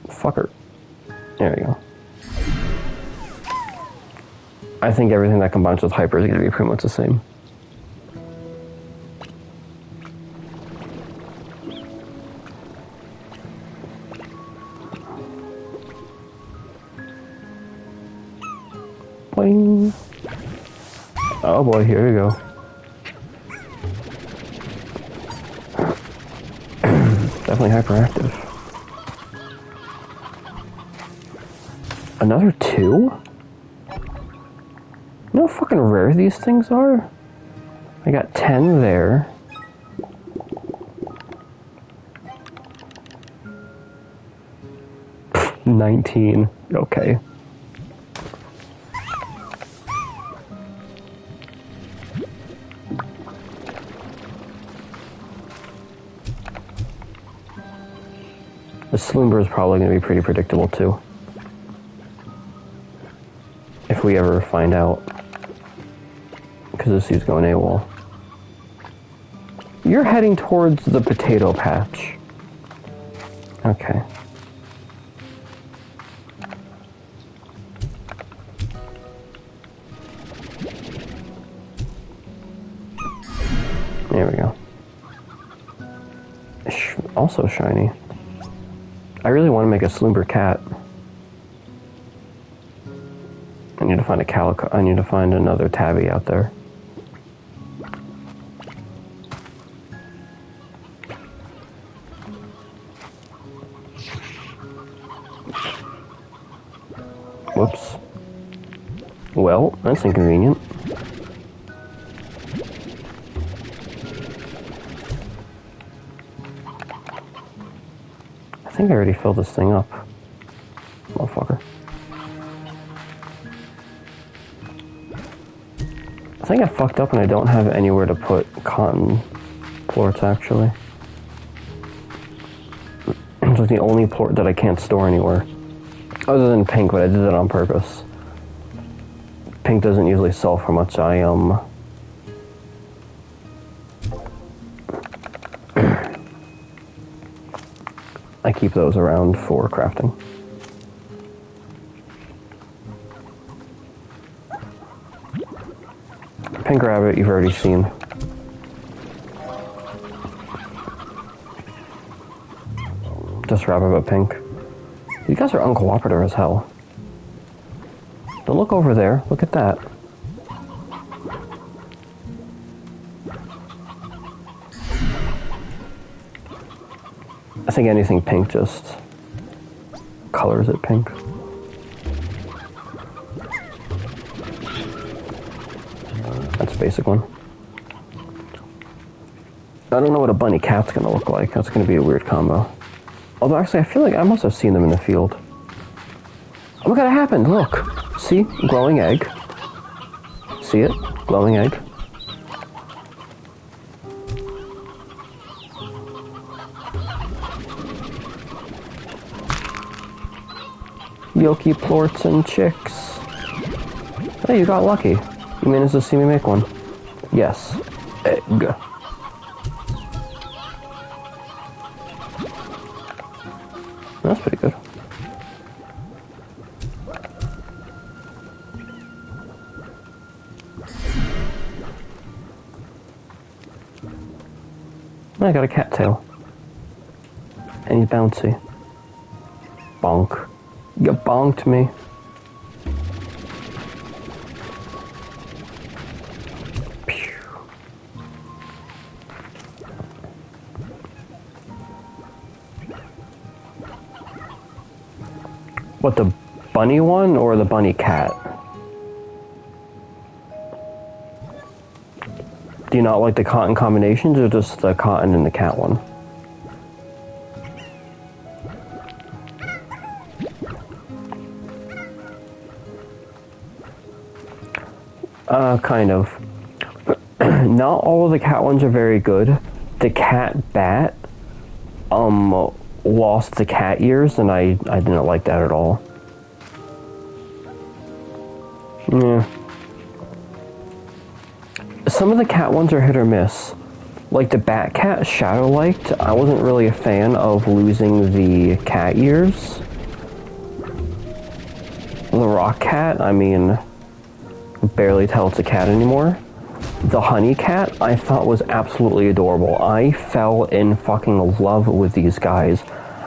Fucker. There we go. I think everything that combines with hyper is going to be pretty much the same. Boing. Oh boy, here we go. Definitely hyperactive. Another 2? You know how fucking rare these things are? I got 10 there. Pfft, 19. Okay. The Slimber is probably going to be pretty predictable too. If we ever find out. Because this dude's going AWOL. You're heading towards the potato patch. Okay. There we go. Also shiny. I really want to make a Slimber cat. I need to find a calico. I need to find another tabby out there. Whoops. Well, that's inconvenient. I think I already filled this thing up. Motherfucker. I think I fucked up and I don't have anywhere to put cotton plorts, actually. It's like the only plort that I can't store anywhere. Other than pink, but I did that on purpose. Pink doesn't usually sell for much. I keep those around for crafting. Pink rabbit, you've already seen. Just rabbit but pink. You guys are uncooperative as hell. Don't look over there. Look at that. I think anything pink just colors it pink. That's a basic one. I don't know what a bunny cat's gonna look like. That's gonna be a weird combo. Although actually I feel like I must have seen them in the field. Oh my god, it happened! Look! See? Glowing egg. See it? Glowing egg. Yoki plorts and chicks. Hey, you got lucky. You managed to see me make one. Yes. egg. That's pretty good. I got a cattail. And he's bouncy. Bonk. You bonked me. Pew. What, the bunny one or the bunny cat? Do you not like the cotton combinations or just the cotton and the cat one? Kind of. Not all of the cat ones are very good. The cat bat, lost the cat ears, and I didn't like that at all. Yeah. Some of the cat ones are hit or miss. Like the bat cat Shadow liked, I wasn't really a fan of losing the cat ears. The rock cat, I mean, barely tell it's a cat anymore. The honey cat, I thought was absolutely adorable. I fell in fucking love with these guys.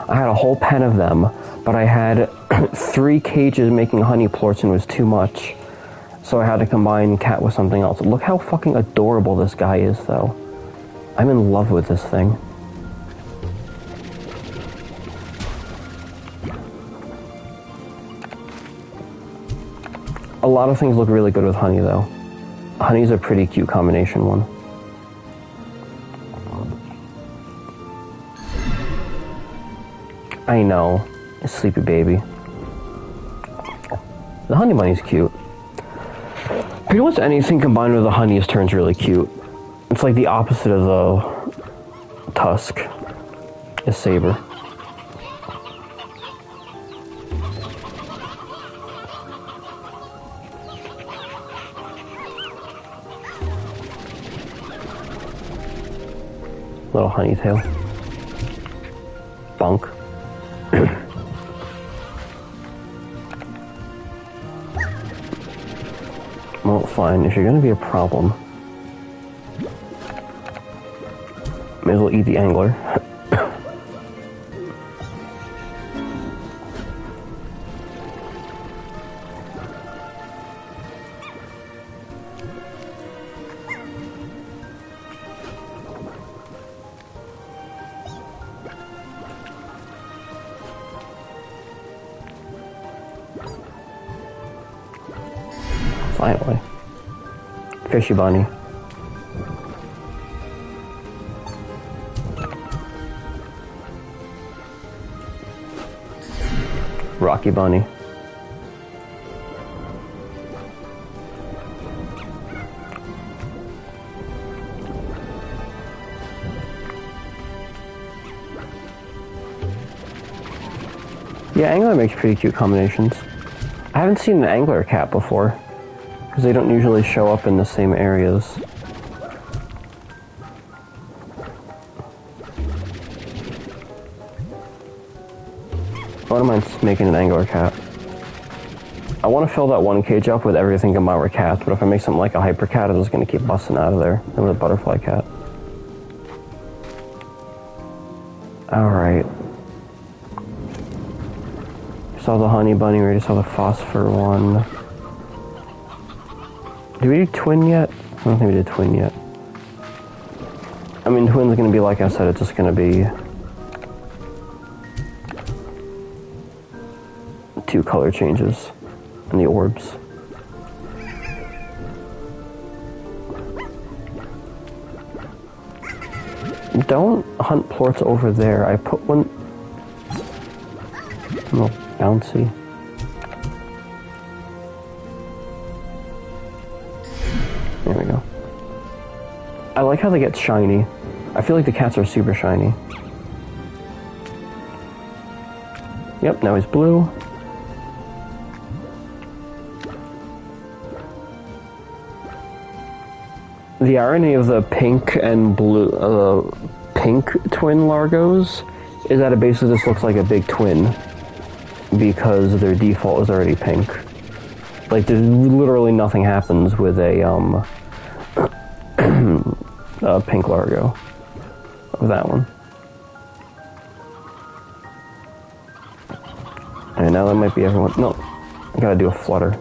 I had a whole pen of them, but I had 3 cages making honey plorts and it was too much. So I had to combine cat with something else. Look how fucking adorable this guy is, though. I'm in love with this thing. A lot of things look really good with honey, though. Honey's a pretty cute combination one. I know. A sleepy baby. The honey bunny's cute. Pretty much anything combined with the honey turns really cute. It's like the opposite of the tusk. A saber. Little honey tail. Bunk. Well, fine. If you're gonna be a problem, may as well eat the angler. Finally. Fishy bunny. Rocky bunny. Yeah, angler makes pretty cute combinations. I haven't seen an angler cat before, because they don't usually show up in the same areas. I wouldn't mind making an angler cat. I want to fill that one cage up with everything in my cats, but if I make something like a hyper cat, it's just going to keep busting out of there. And with a butterfly cat. Alright. Saw the honey bunny, we already saw the phosphor one. Did we do twin yet? I don't think we did twin yet. I mean, twin's gonna be, like I said, it's just gonna be 2 color changes in the orbs. Don't hunt plorts over there. I put one... Oh, bouncy. There we go. I like how they get shiny. I feel like the cats are super shiny. Yep, now he's blue. The irony of the pink and blue, pink twin Largos is that it basically just looks like a big twin because their default is already pink. Like, there's literally nothing happens with a pink Largo of that one. Alright, now that might be everyone. No, I gotta do a flutter.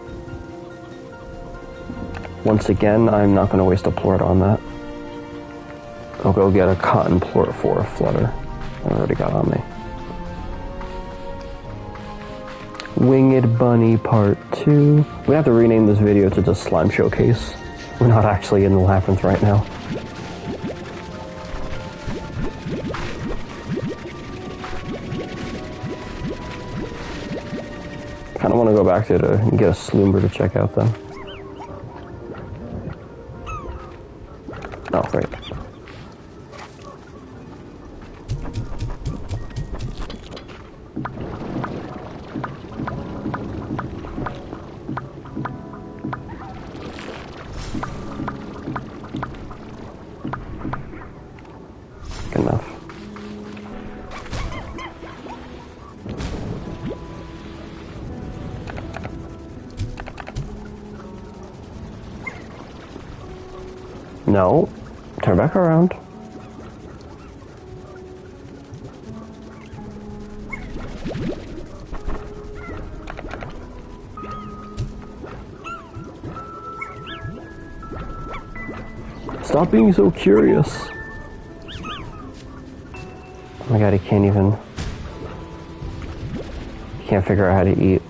Once again, I'm not gonna waste a plort on that. I'll go get a cotton plort for a flutter. I already got on me. Winged Bunny Part 2. We have to rename this video to just Slime Showcase. We're not actually in the labyrinth right now. Kinda wanna go back there to get a Sloomber to check out though. Oh, great. Good enough. No. Turn back around. Stop being so curious. Oh my god, he can't even... He can't figure out how to eat.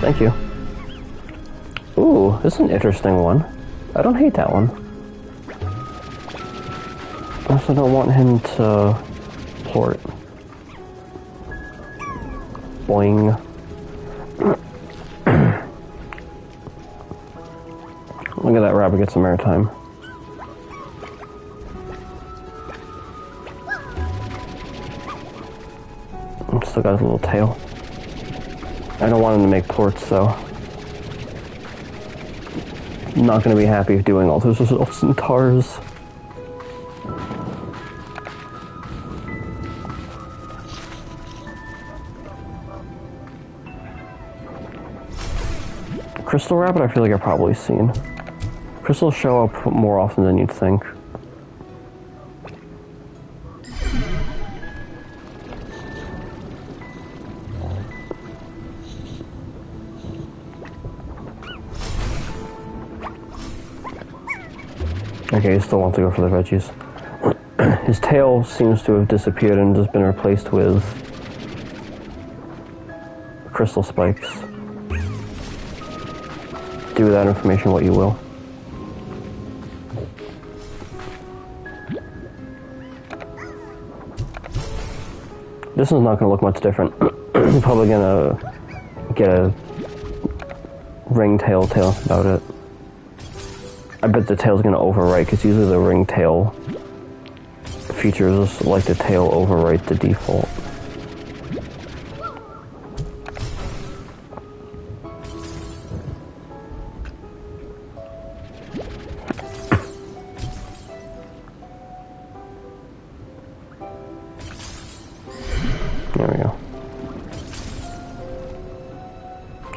Thank you. Ooh, this is an interesting one. I don't hate that one. I also don't want him to plort. Boing. Look at that rabbit get some airtime. Still got his little tail. I don't want him to make plorts though. I'm not going to be happy doing all those results in tars. Crystal rabbit I feel like I've probably seen. Crystals show up more often than you'd think. Okay, he still wants to go for the veggies. His tail seems to have disappeared and just been replaced with crystal spikes. Do with that information what you will. This one's not going to look much different. Probably going to get a ringtail tail about it. I bet the tail's going to overwrite, because usually the ringtail features like the tail overwrite the default. There we go.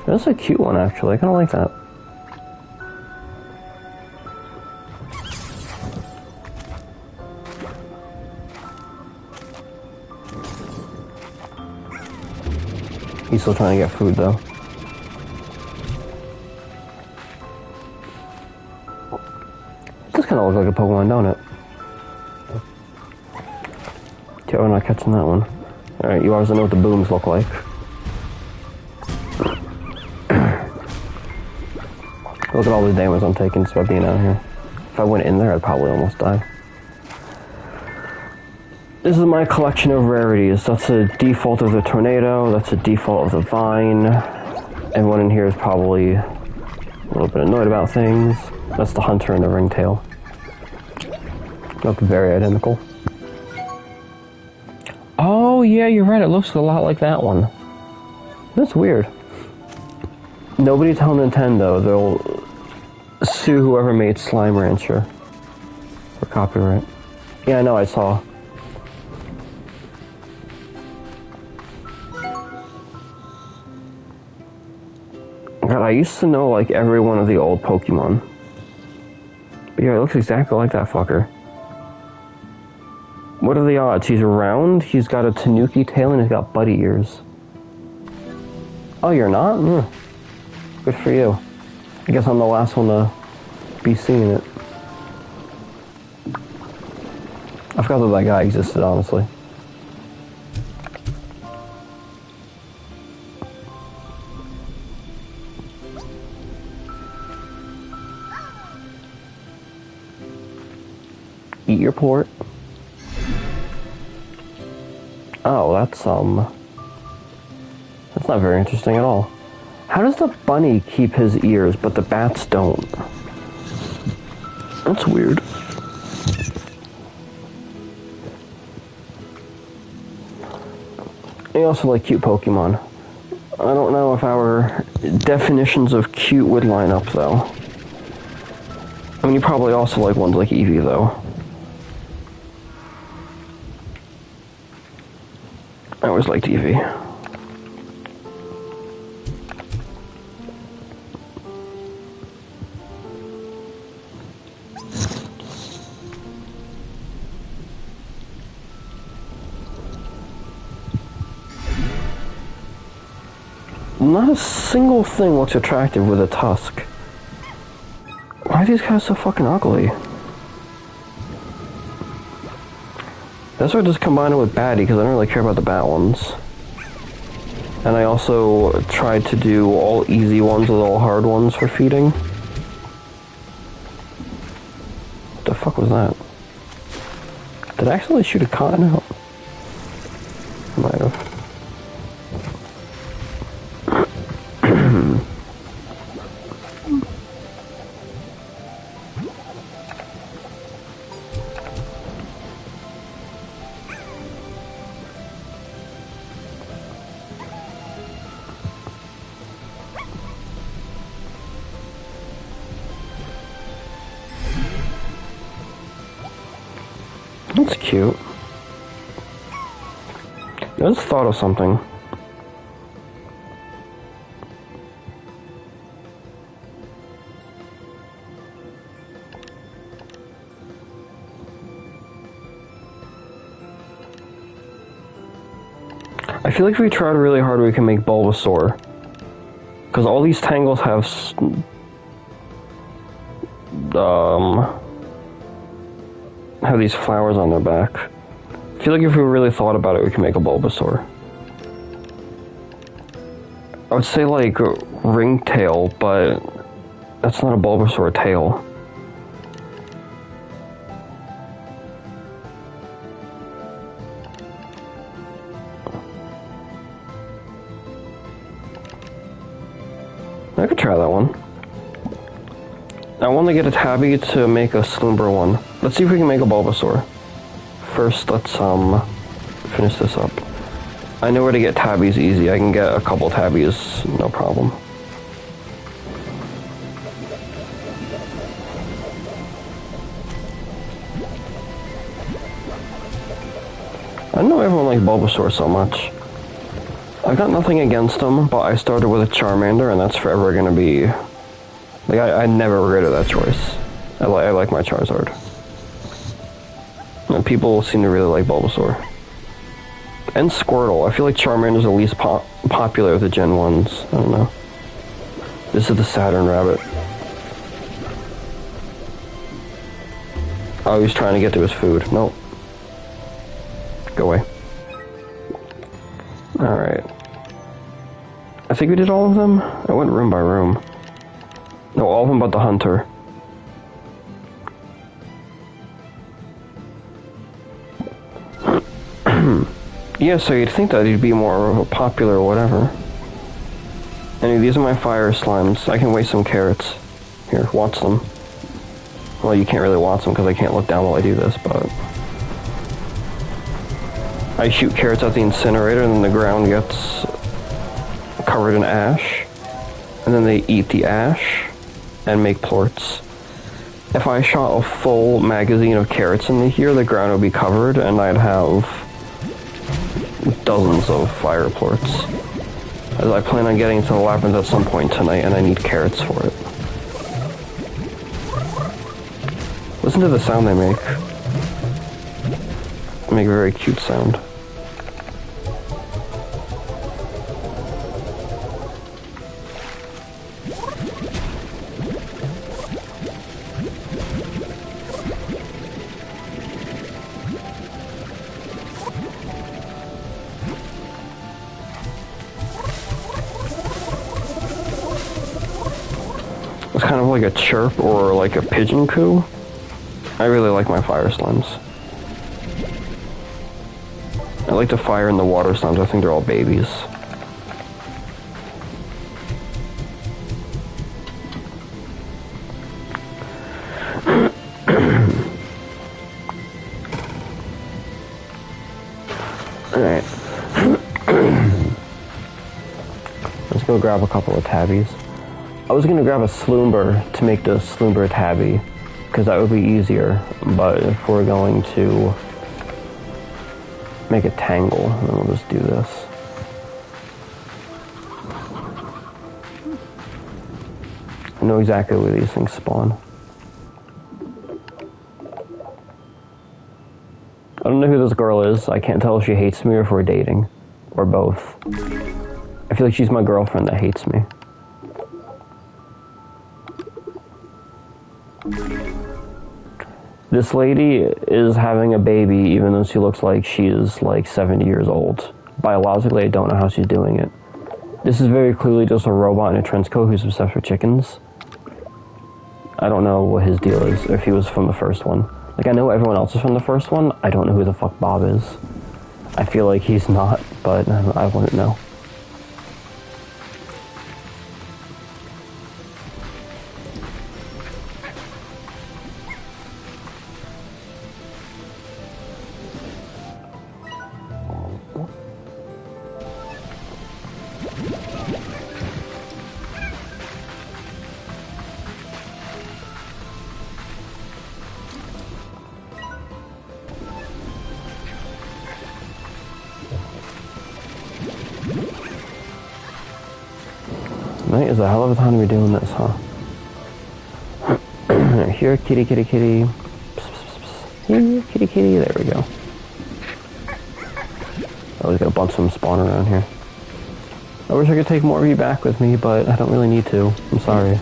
That's a cute one, actually. I kind of like that. He's still trying to get food, though. This kind of looks like a Pokemon, don't it? Yeah, we're not catching that one. Alright, you always know what the booms look like. Look at all the damage I'm taking just by being out here. If I went in there, I'd probably almost die. This is my collection of rarities. That's a default of the tornado, that's a default of the vine, Everyone in here is probably a little bit annoyed about things. That's the hunter and the ringtail. Look very identical. Oh, yeah, you're right. It looks a lot like that one. That's weird. Nobody tell Nintendo. They'll sue whoever made Slime Rancher for copyright. Yeah, I know, I saw. God, I used to know, like, every one of the old Pokemon. But yeah, it looks exactly like that fucker. What are the odds? He's round, he's got a tanuki tail, and he's got buddy ears. Oh, you're not? Good for you. I guess I'm the last one to be seeing it. I forgot that guy existed, honestly. Eat your port. Oh, that's not very interesting at all. How does the bunny keep his ears, but the bats don't? That's weird. I also like cute Pokemon. I don't know if our definitions of cute would line up, though. I mean, you probably also like ones like Eevee, though. I always liked Eevee. Not a single thing looks attractive with a tusk. Why are these guys so fucking ugly? That's why I just combine it with Batty, because I don't really care about the bat ones. And I also tried to do all easy ones with all hard ones for feeding. What the fuck was that? Did I actually shoot a cotton out? I might have. That's cute. I just thought of something. I feel like if we tried really hard, we can make Bulbasaur. Because all these Tangles have these flowers on their back. I feel like if we really thought about it, we can make a Bulbasaur. I would say like Ringtail, but that's not a Bulbasaur tail. I could try that one. I want to get a Tabby to make a Slimber one. Let's see if we can make a Bulbasaur. First, let's finish this up. I know where to get Tabbies easy. I can get a couple Tabbies, no problem. I know everyone likes Bulbasaur so much. I got nothing against him, but I started with a Charmander, and that's forever gonna be... Like, I never regretted that choice. I like my Charizard. And people seem to really like Bulbasaur. And Squirtle. I feel like Charmander's the least popular of the Gen 1s. I don't know. This is the Saturn Rabbit. Oh, he's trying to get to his food. Nope. Go away. Alright. I think we did all of them? I went room by room. No, all of them but the hunter. Yeah, so you'd think that he'd be more popular or whatever. Anyway, these are my fire slimes. I can waste some carrots. Here, watch them. Well, you can't really watch them because I can't look down while I do this, but... I shoot carrots at the incinerator and then the ground gets covered in ash. And then they eat the ash and make plorts. If I shot a full magazine of carrots into here, the ground would be covered and I'd have dozens of fire plorts. As I plan on getting to the labyrinth at some point tonight and I need carrots for it. Listen to the sound they make. They make a very cute sound. It's kind of like a chirp or like a pigeon coo. I really like my fire slimes. I like the fire and the water slimes. I think they're all babies. Alright. Let's go grab a couple of tabbies. I was going to grab a Sloomber to make the Sloomber tabby, because that would be easier, but if we're going to make a tangle, then we'll just do this. I know exactly where these things spawn. I don't know who this girl is. I can't tell if she hates me or if we're dating, or both. I feel like she's my girlfriend that hates me. This lady is having a baby even though she looks like she is like 70 years old. Biologically, I don't know how she's doing it. This is very clearly just a robot in a trench coat who's obsessed with chickens. I don't know what his deal is, if he was from the first one. Like, I know everyone else is from the first one. I don't know who the fuck Bob is. I feel like he's not, but I wouldn't know. Night is a hell of a time to be doing this, huh? Here, kitty, kitty, kitty. Psst, psst, psst. Here, kitty, kitty. There we go. I always got a bunch of them spawn around here. I wish I could take more of you back with me, but I don't really need to. I'm sorry.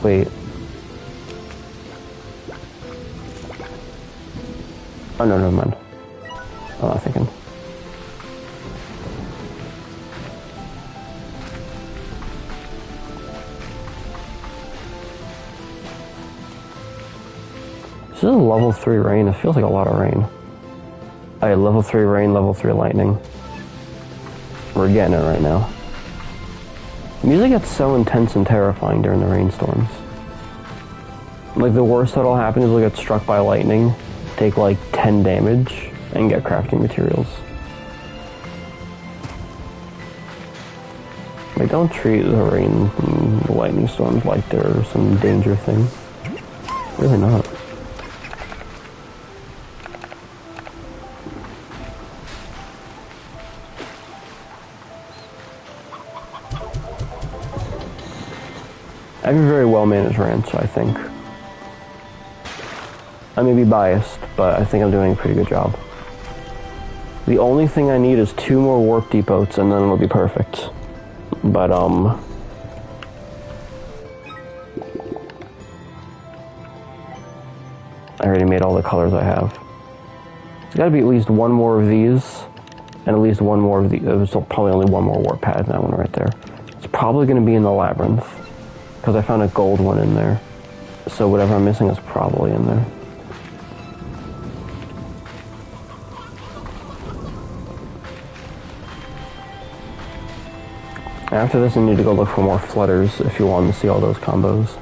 Wait. Oh, no, never mind. I'm not thinking. This is a level 3 rain. It feels like a lot of rain. Alright, level 3 rain, level 3 lightning. We're getting it right now. Music gets so intense and terrifying during the rainstorms. Like, the worst that'll happen is we'll get struck by lightning, take like 10 damage, and get crafting materials. Like, don't treat the rain and lightning storms like they're some danger thing. Really not. I have a very well-managed ranch, I think. I may be biased, but I think I'm doing a pretty good job. The only thing I need is 2 more warp depots, and then it'll be perfect. But, I already made all the colors I have. There's gotta be at least 1 more of these, and at least 1 more of these. There's probably only 1 more warp pad in that one right there. It's probably gonna be in the labyrinth. because I found a gold one in there. So whatever I'm missing is probably in there. After this, I need to go look for more flutters if you want to see all those combos.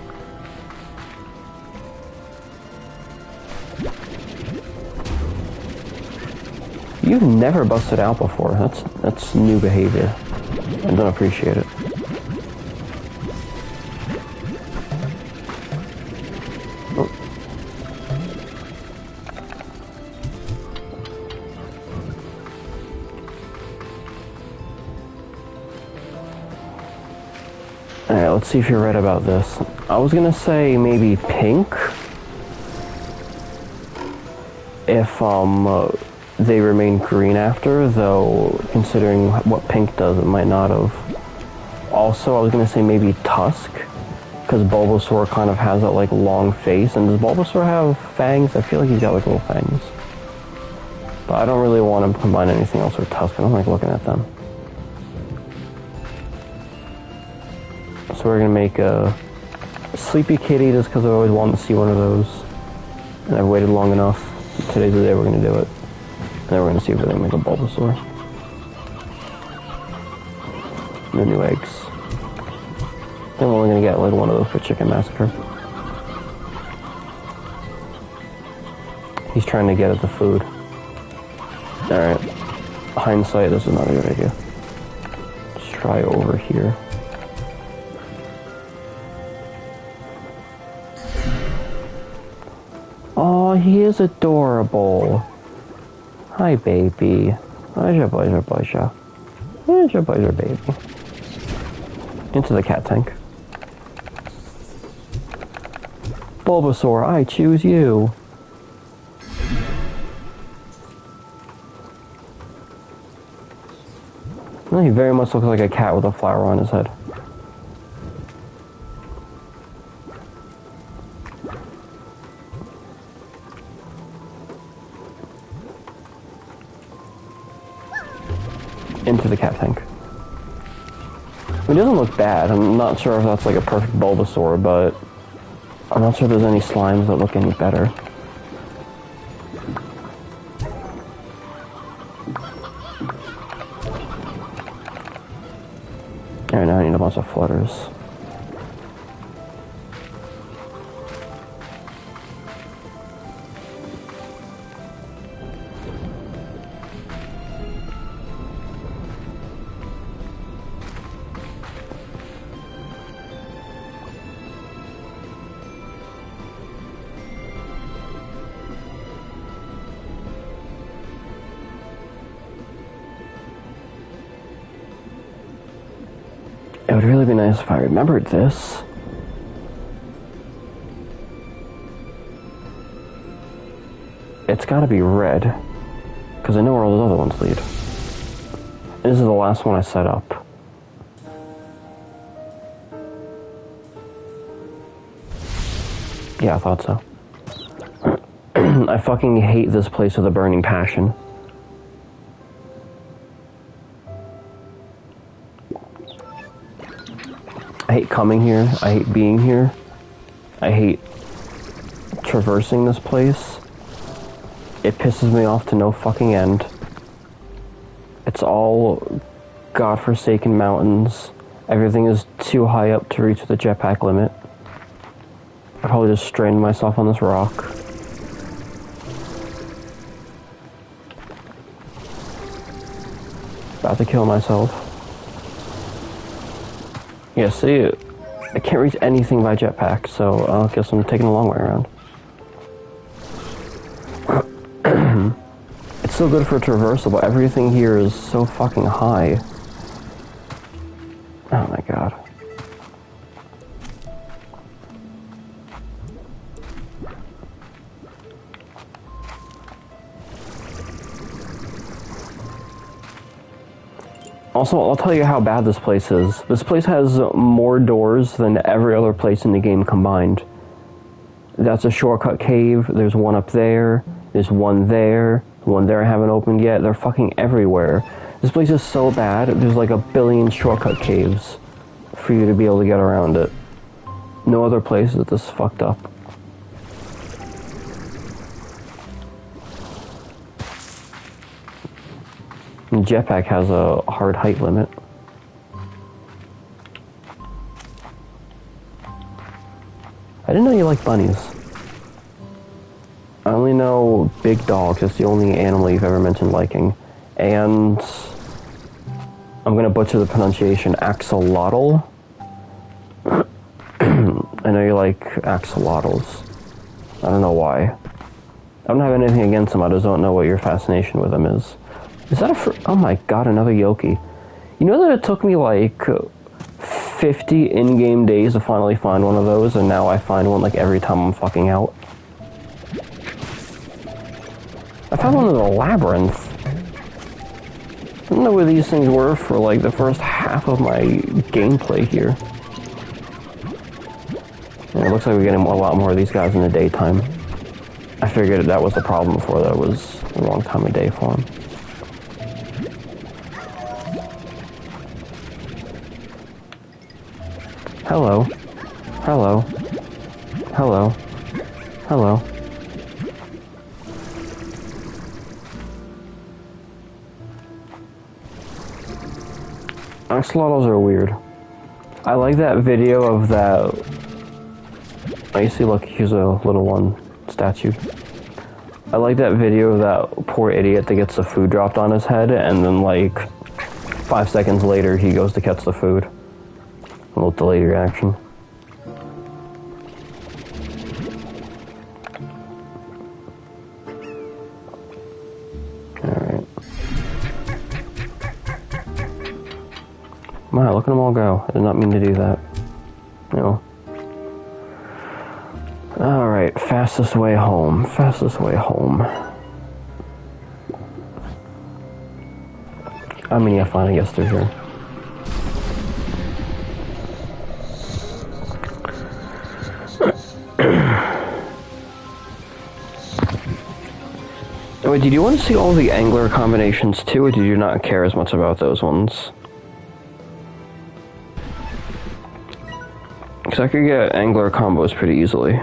You've never busted out before. That's new behavior. I don't appreciate it. Oh. Alright, let's see if you're right about this. I was gonna say maybe pink. If, they remain green after, though considering what pink does, it might not have. Also, I was gonna say maybe Tusk, because Bulbasaur kind of has that, like, long face, and does Bulbasaur have fangs? I feel like he's got, like, little fangs. But I don't really want to combine anything else with Tusk. I don't like looking at them. So we're gonna make a Sleepy Kitty just because I always wanted to see one of those. And I've waited long enough. Today's the day we're gonna do it. And then we're gonna see if we can make a Bulbasaur. No new eggs. Then we're only gonna get like one of those for Chicken Massacre. He's trying to get at the food. Alright. Hindsight, this is not a good idea. Let's try over here. Oh, he is adorable. Hi, baby. Where's your baby? Into the cat tank. Bulbasaur, I choose you. Well, he very much looks like a cat with a flower on his head. Into the cat tank. It doesn't look bad. I'm not sure if that's like a perfect Bulbasaur, but I'm not sure there's any slimes that look any better. Alright, now I need a bunch of flutters. It would really be nice if I remembered this. It's gotta be red, because I know where all those other ones lead. And this is the last one I set up. Yeah, I thought so. I fucking hate this place with a burning passion. I hate coming here. I hate being here. I hate traversing this place. It pisses me off to no fucking end. It's all godforsaken mountains. Everything is too high up to reach the jetpack limit. I probably just strained myself on this rock. About to kill myself. Yeah, see, I can't reach anything by jetpack, so I guess I'm taking a long way around. It's so good for traversal, but everything here is so fucking high. Oh my god. Also, I'll tell you how bad this place is. This place has more doors than every other place in the game combined. That's a shortcut cave, there's one up there, there's one there I haven't opened yet, they're fucking everywhere. This place is so bad, there's like a billion shortcut caves for you to be able to get around it. No other place is this fucked up. And Jetpack has a hard height limit. I didn't know you liked bunnies. I only know big dogs. It's the only animal you've ever mentioned liking. And I'm gonna butcher the pronunciation, axolotl. I know you like axolotls. I don't know why. I don't have anything against them, I just don't know what your fascination with them is. Is that oh my god, another Yoki. You know that it took me like 50 in-game days to finally find one of those, and now I find one like every time I'm fucking out? I found one in the labyrinth. I don't know where these things were for like the first half of my gameplay here. And it looks like we're getting a lot more of these guys in the daytime. I figured that was the problem before, that it was the wrong time of day for them. Hello. Hello. Hello. Hello. Axolotls are weird. I like that video of that. Oh, you see, look, here's a little one statue. I like that video of that poor idiot that gets the food dropped on his head, and then like 5 seconds later he goes to catch the food. A little delayed reaction. Alright. Wow, look at them all go. I did not mean to do that. No. Alright, fastest way home. Fastest way home. How many I finally gets through here? Wait, did you want to see all the angler combinations too, or did you not care as much about those ones? Because I could get angler combos pretty easily.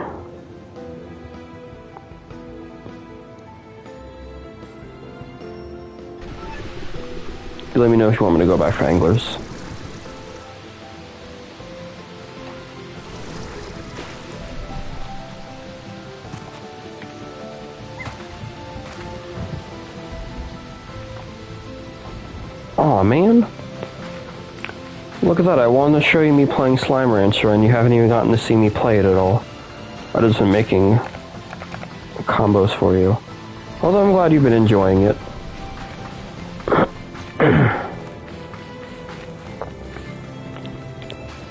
Let me know if you want me to go back for anglers. Aw, man. Look at that, I wanted to show you me playing Slime Rancher, and you haven't even gotten to see me play it at all. I've just been making combos for you. Although I'm glad you've been enjoying it.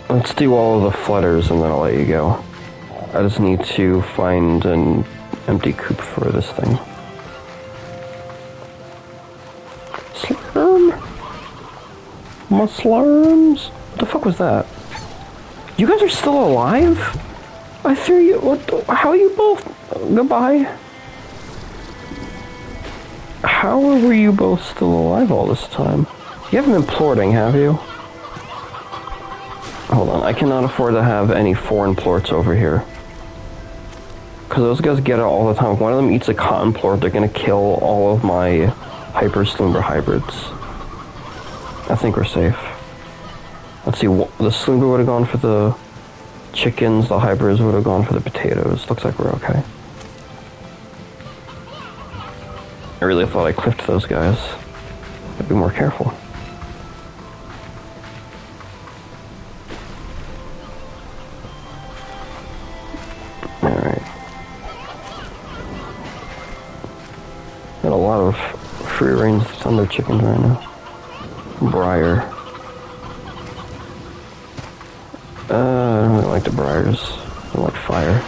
Let's do all of the flutters and then I'll let you go. I just need to find an empty coop for this thing. Slurm! My slurms! What the fuck was that? You guys are still alive? I threw you. How are you both? Goodbye. How were you both still alive all this time? You haven't been plorting, have you? Hold on, I cannot afford to have any foreign plorts over here. Because those guys get it all the time. If one of them eats a cotton plort, they're going to kill all of my hyper slumber hybrids. I think we're safe. Let's see, the slumber would have gone for the chickens, the hybrids would have gone for the potatoes. Looks like we're okay. I really thought I clipped those guys. I'd be more careful. Alright. Got a lot of free range thunder chickens right now. Briar. I don't really like the briars. I like fire.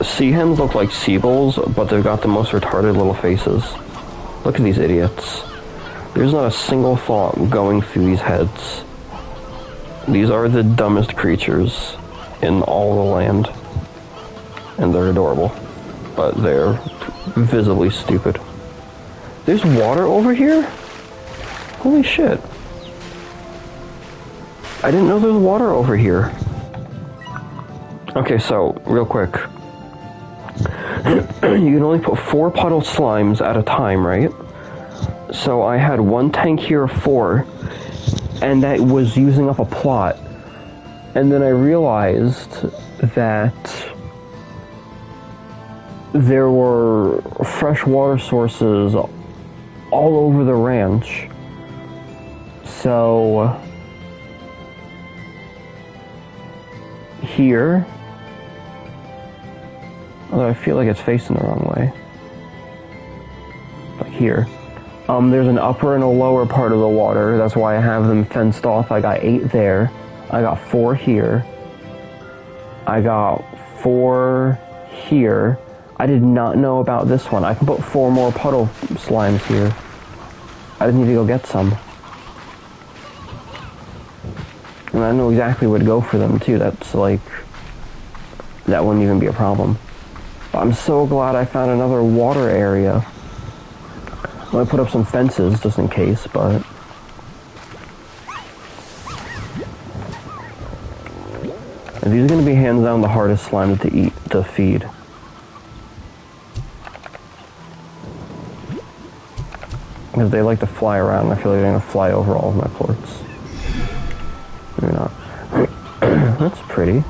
Sea hens look like seagulls, but they've got the most retarded little faces. Look at these idiots. There's not a single thought going through these heads. These are the dumbest creatures in all the land. And they're adorable. But they're visibly stupid. There's water over here? Holy shit. I didn't know there was water over here. Okay, so, real quick. You can only put 4 puddle slimes at a time, right? So I had 1 tank here of 4, and that was using up a plot. And then I realized that there were fresh water sources all over the ranch. So here, although I feel like it's facing the wrong way, like here, there's an upper and a lower part of the water. That's why I have them fenced off. I got 8 there. I got 4 here. I got 4 here. I did not know about this one. I can put 4 more puddle slimes here. I just need to go get some. And I know exactly where to go for them too. That's like, that wouldn't even be a problem. But I'm so glad I found another water area. I'm gonna put up some fences just in case, but and these are gonna be hands down the hardest slime to feed. Because they like to fly around, and I feel like they're gonna fly over all of my plorts. Maybe not. That's pretty.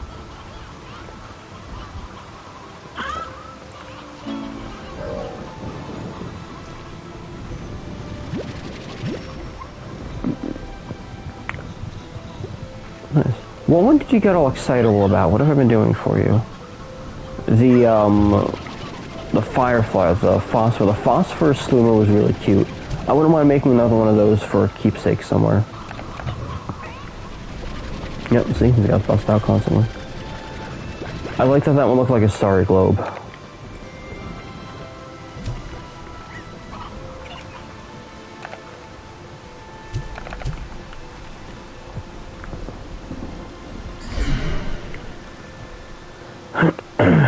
Nice. What one did you get all excitable about? What have I been doing for you? The fireflies, the phosphor. The phosphor sloomer was really cute. I wouldn't mind making another one of those for a keepsake somewhere. Yep, see? He got bust out constantly. I like that one looked like a starry globe.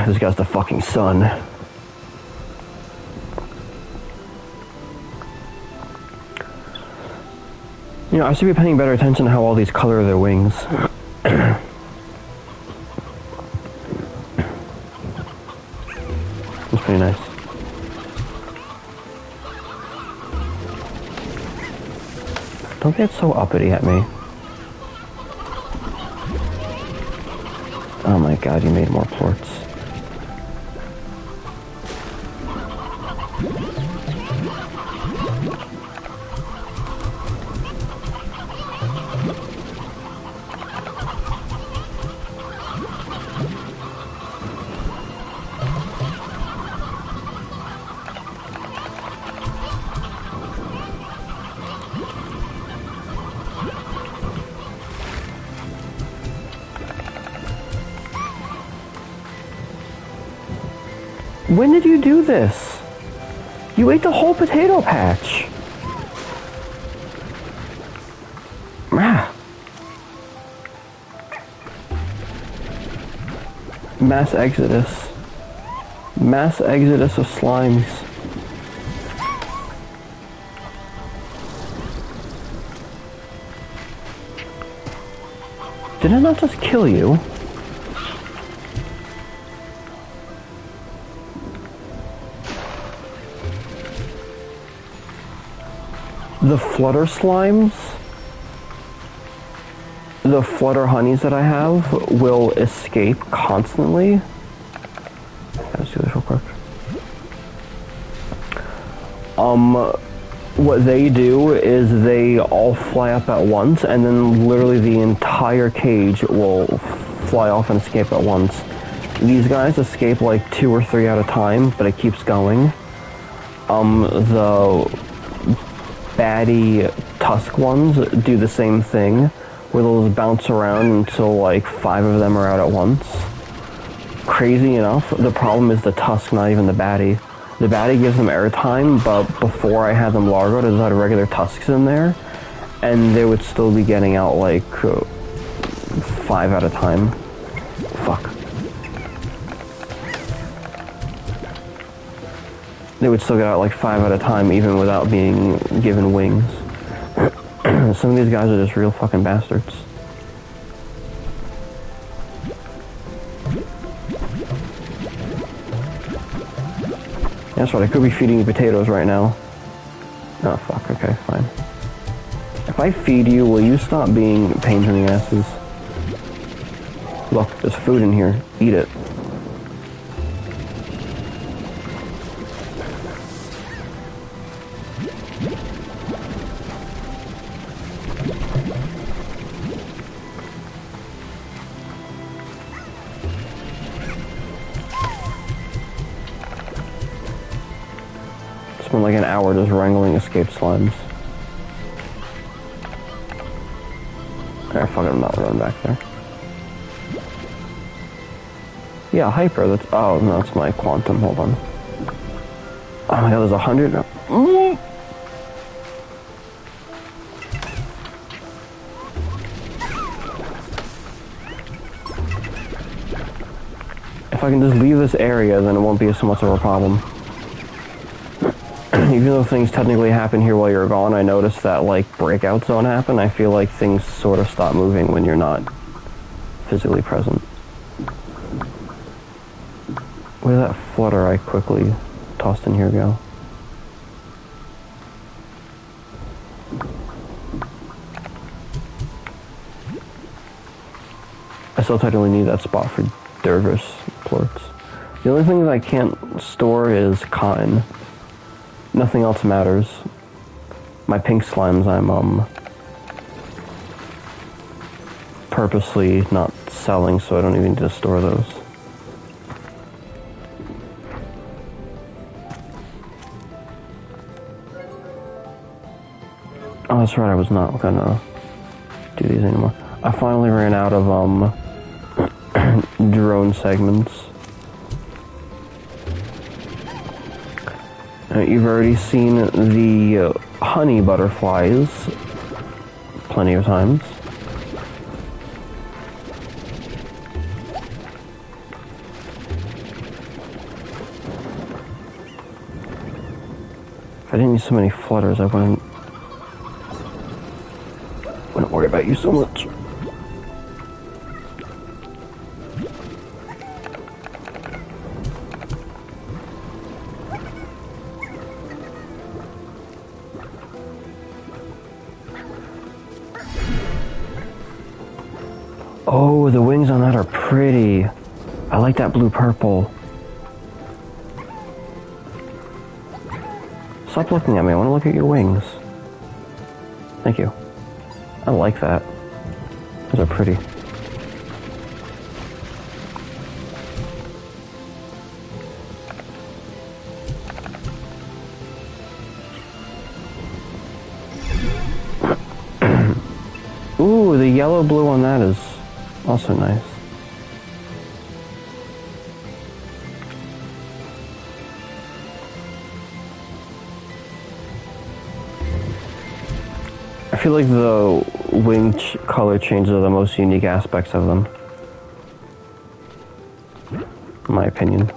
This guy's the fucking sun. You know, I should be paying better attention to how all these color their wings. That's pretty nice. Don't get so uppity at me. Oh my god, you made more plorts. When did you do this? You ate the whole potato patch. Ah. Mass exodus. Mass exodus of slimes. Did it not just kill you? The flutter slimes, the flutter honeys that I have will escape constantly. Let's do this real quick. What they do is they all fly up at once, and then literally the entire cage will fly off and escape at once. These guys escape like 2 or 3 at a time, but it keeps going. The baddie tusk ones do the same thing, where they'll just bounce around until like 5 of them are out at once. Crazy enough, the problem is the tusk, not even the baddie. The baddie gives them airtime, but before I had them Largo, I just had regular tusks in there, and they would still be getting out like 5 at a time. Fuck. They would still get out like 5 at a time, even without being given wings. Some of these guys are just real fucking bastards. That's what I could be feeding you potatoes right now. Oh, fuck. Okay, fine. If I feed you, will you stop being pains in the asses? Look, there's food in here. Eat it. Spent like an hour just wrangling escaped slimes. Alright, fuck it, I'm not running back there. Yeah, hyper, that's... Oh, no, it's my quantum, hold on. Oh my god, there's 100... If I can just leave this area, then it won't be so much of a problem. Even though things technically happen here while you're gone, I noticed that, like, breakouts don't happen. I feel like things sort of stop moving when you're not physically present. Where did that flutter I quickly tossed in here go? I still technically need that spot for dervish plorts. The only thing that I can't store is cotton. Nothing else matters. My pink slimes I'm purposely not selling, so I don't even need to store those. Oh, that's right, I was not gonna do these anymore. I finally ran out of drone segments. You've already seen the honey butterflies plenty of times. If I didn't use so many flutters, I wouldn't worry about you so much. Oh, the wings on that are pretty. I like that blue-purple. Stop looking at me. I want to look at your wings. Thank you. I like that. Those are pretty. Ooh, the yellow-blue on that is also nice. I feel like the wing color changes are the most unique aspects of them, in my opinion.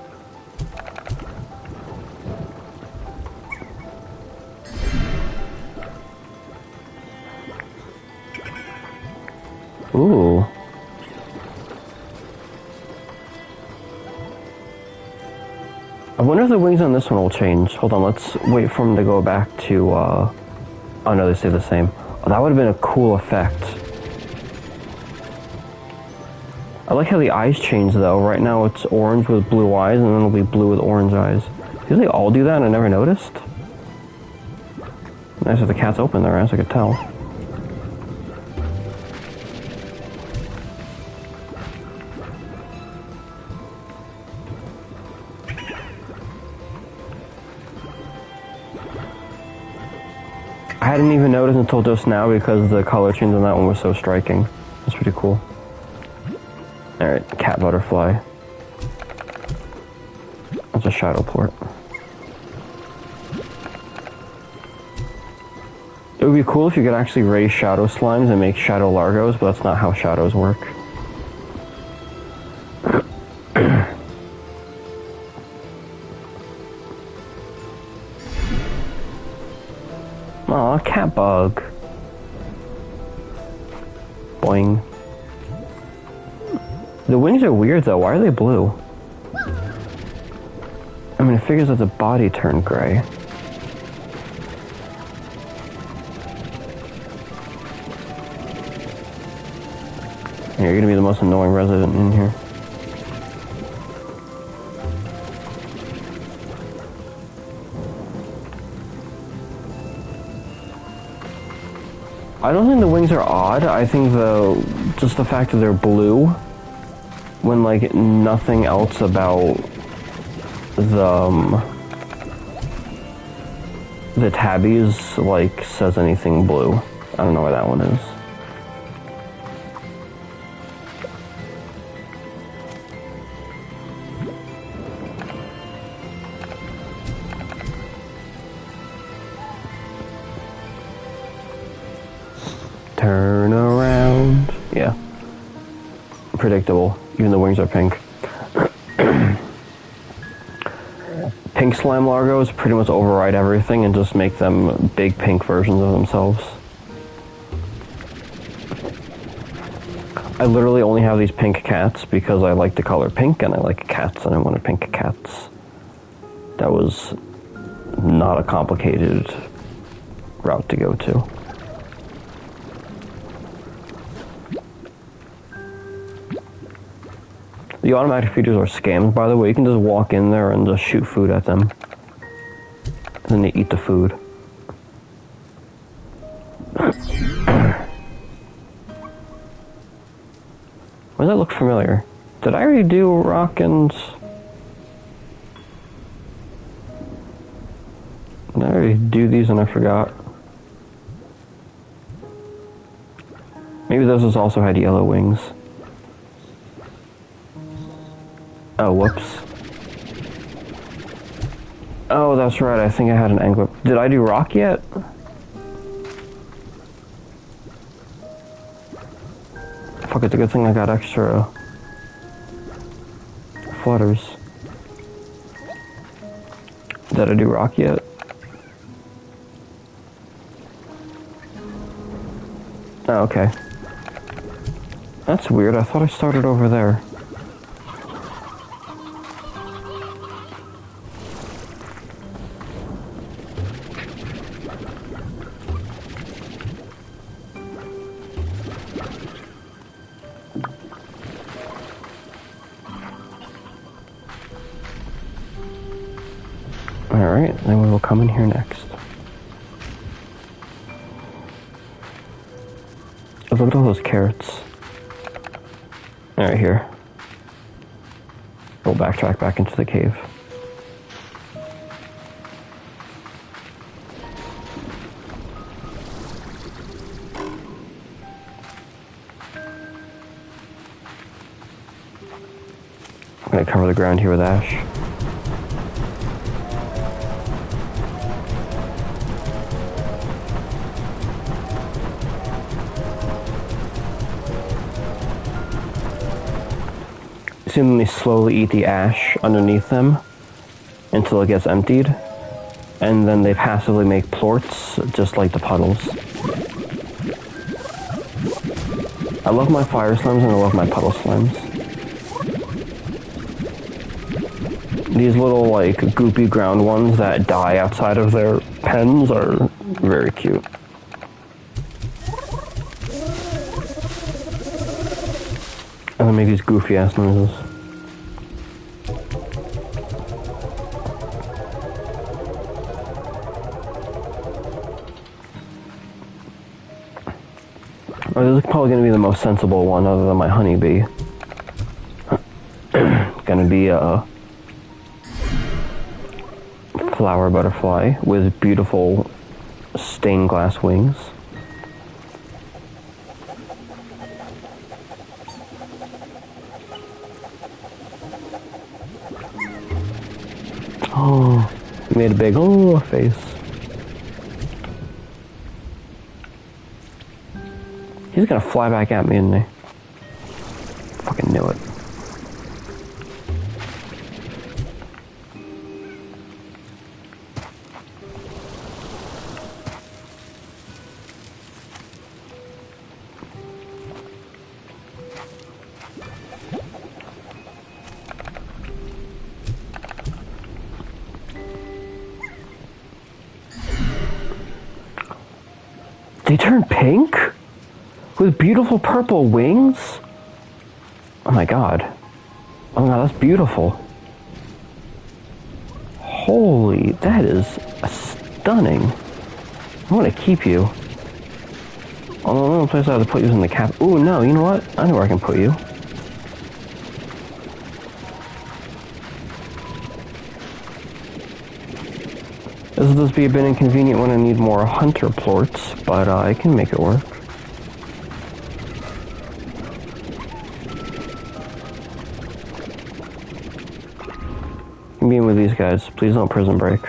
Ooh. I wonder if the wings on this one will change. Hold on, let's wait for them to go back to, oh no, they stay the same. Oh, that would have been a cool effect. I like how the eyes change though. Right now it's orange with blue eyes, and then it'll be blue with orange eyes. Do they all do that and I never noticed? Nice if the cat's open their eyes, I could tell. I hadn't even noticed until just now because the color change on that one was so striking. That's pretty cool. Alright, cat butterfly. That's a shadow port. It would be cool if you could actually raise shadow slimes and make shadow Largos, but that's not how shadows work. Aw, cat bug. Boing. The wings are weird though, why are they blue? I mean, figures that the body turned gray. Yeah, you're gonna be the most annoying resident in here. I don't think the wings are odd. I think just the fact that they're blue, when like nothing else about the tabbies like says anything blue. I don't know where that one is. Turn around. Yeah. Predictable. Even the wings are pink. Pink slime Largos pretty much override everything and just make them big pink versions of themselves. I literally only have these pink cats because I like the color pink and I like cats and I wanted pink cats. That was not a complicated route to go to. The automatic feeders are scams, by the way. You can just walk in there and just shoot food at them. And then they eat the food. Why does that look familiar? Did I already do rock and... Did I already do these and I forgot? Maybe those also had yellow wings. Oh, whoops. Oh, that's right, I think I had an angler. Did I do rock yet? Fuck, it's a good thing I got extra flutters. Did I do rock yet? Oh, okay. That's weird, I thought I started over there. Alright, then we will come in here next. Oh, look at all those carrots. Alright, here. We'll backtrack back into the cave. I'm gonna cover the ground here with ash. They slowly eat the ash underneath them until it gets emptied, and then they passively make plorts just like the puddles. I love my fire slimes and I love my puddle slimes. These little like goopy ground ones that die outside of their pens are very cute. And then make these goofy ass noises. Oh, this is probably going to be the most sensible one other than my honeybee. Gonna be a flower butterfly with beautiful stained glass wings. Oh, he made a big face. He's gonna fly back at me, isn't he? Fucking knew it. They turn pink? With beautiful purple wings? Oh my god. Oh my god, that's beautiful. Holy, that is stunning. I want to keep you. Although the only place I have to put you is in the cap. Ooh, no, you know what? I know where I can put you. This will just be a bit inconvenient when I need more hunter plorts, but I can make it work. Being with these guys, please don't prison break.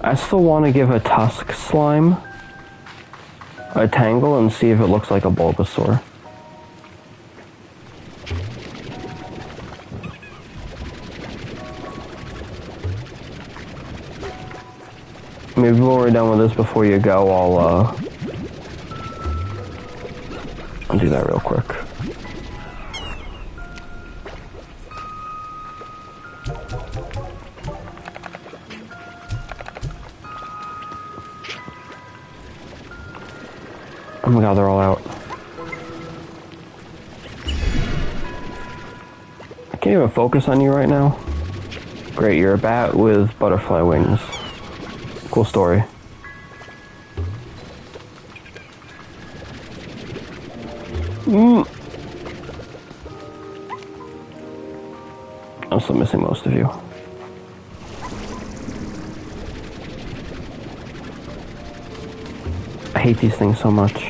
I still want to give a tusk slime a tangle and see if it looks like a Bulbasaur. Maybe when we're done with this before you go, I'll do that real quick. Oh my god, they're all out. I can't even focus on you right now. Great, you're a bat with butterfly wings. Cool story. I'm still missing most of you. I hate these things so much.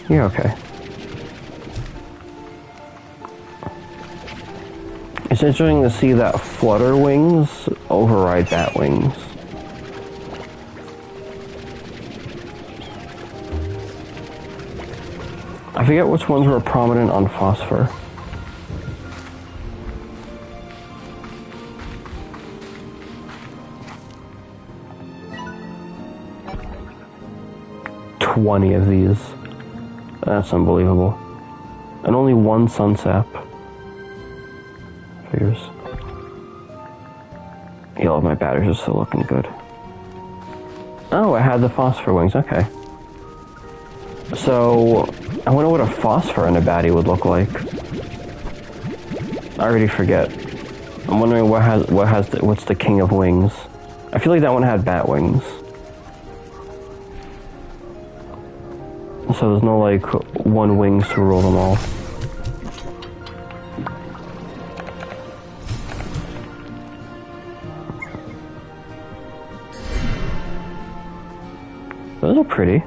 You're okay. It's interesting to see that flutter wings override bat wings. I forget which ones were prominent on Phosphor. "20 of these. That's unbelievable. And only one Sunsap. Figures. Yeah, all of my batteries are still looking good. Oh, I had the Phosphor wings, okay. So, I wonder what a Phosphor and a baddie would look like. I already forget. I'm wondering what's the king of wings. I feel like that one had bat wings. So there's no, like, one wings to rule them all. Those are pretty.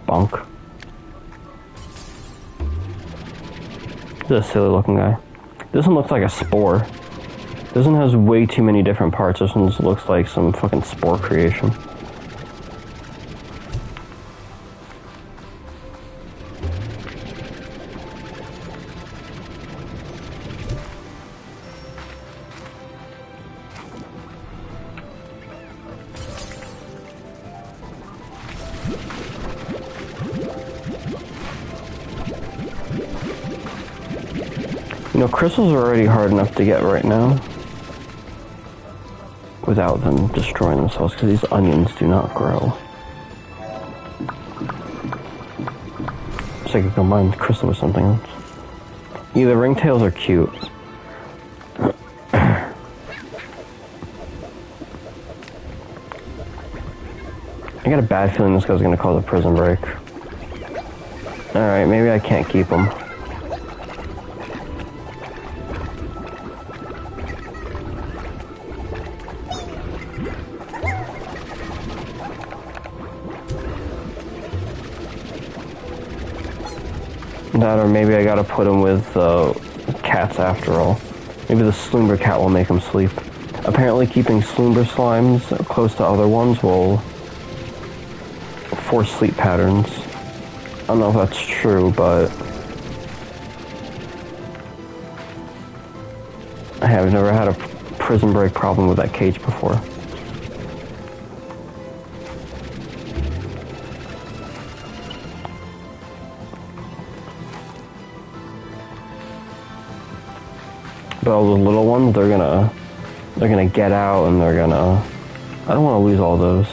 Bonk. This is a silly looking guy. This one looks like a spore. This one has way too many different parts. This one looks like some fucking spore creation. You know, crystals are already hard enough to get right now without them destroying themselves, because these onions do not grow. So I could combine crystal with something else. Yeah, the ringtails are cute. I got a bad feeling this guy's gonna cause a prison break. Alright, maybe I can't keep him. That, or maybe I gotta put him with cats after all. Maybe the slumber cat will make him sleep. Apparently keeping slumber slimes close to other ones will force sleep patterns. I don't know if that's true, but I have never had a prison break problem with that cage before. But all those little ones, they're gonna get out and they're gonna... I don't want to lose all those.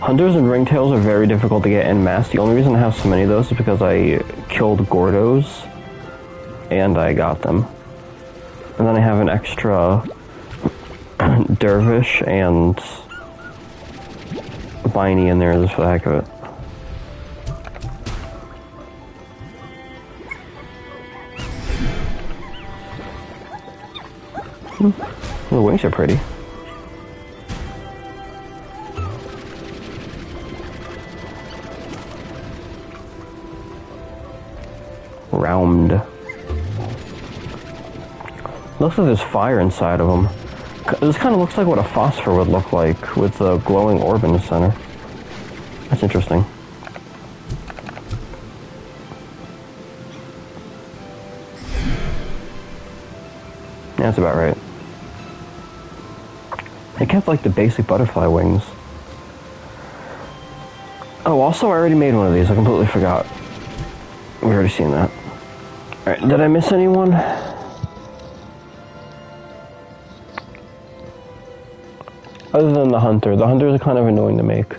Hunters and ringtails are very difficult to get en masse. The only reason I have so many of those is because I killed Gordos and I got them. And then I have an extra Dervish and Viney in there just for the heck of it. The wings are pretty. Round. Looks like there's fire inside of them. This kind of looks like what a phosphor would look like with the glowing orb in the center. That's interesting. Yeah, that's about right. They kept like the basic butterfly wings. Oh, also I already made one of these. I completely forgot. We've already seen that. Alright, did I miss anyone? Other than the hunter. The hunters are kind of annoying to make.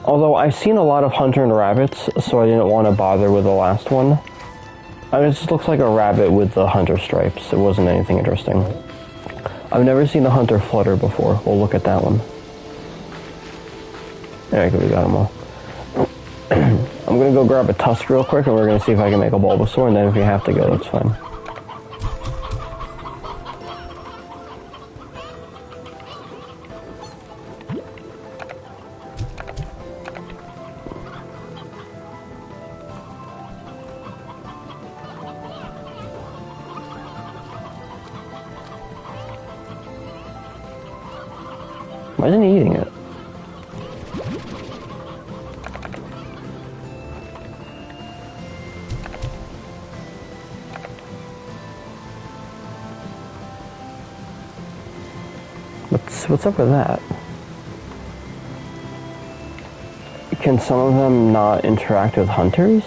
Although I've seen a lot of hunter and rabbits, so I didn't want to bother with the last one. I mean, it just looks like a rabbit with the hunter stripes. It wasn't anything interesting. I've never seen the hunter flutter before. We'll look at that one. There we go, we got them all. I'm gonna go grab a tusk real quick and we're gonna see if I can make a Bulbasaur, and then if you have to go, that's fine. Why isn't he eating it? What's up with that? Can some of them not interact with hunters?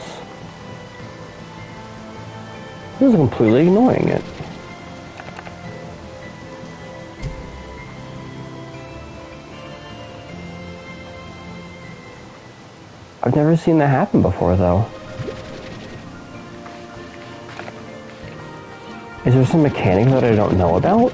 This is completely ignoring it. I've never seen that happen before, though. Is there some mechanic that I don't know about?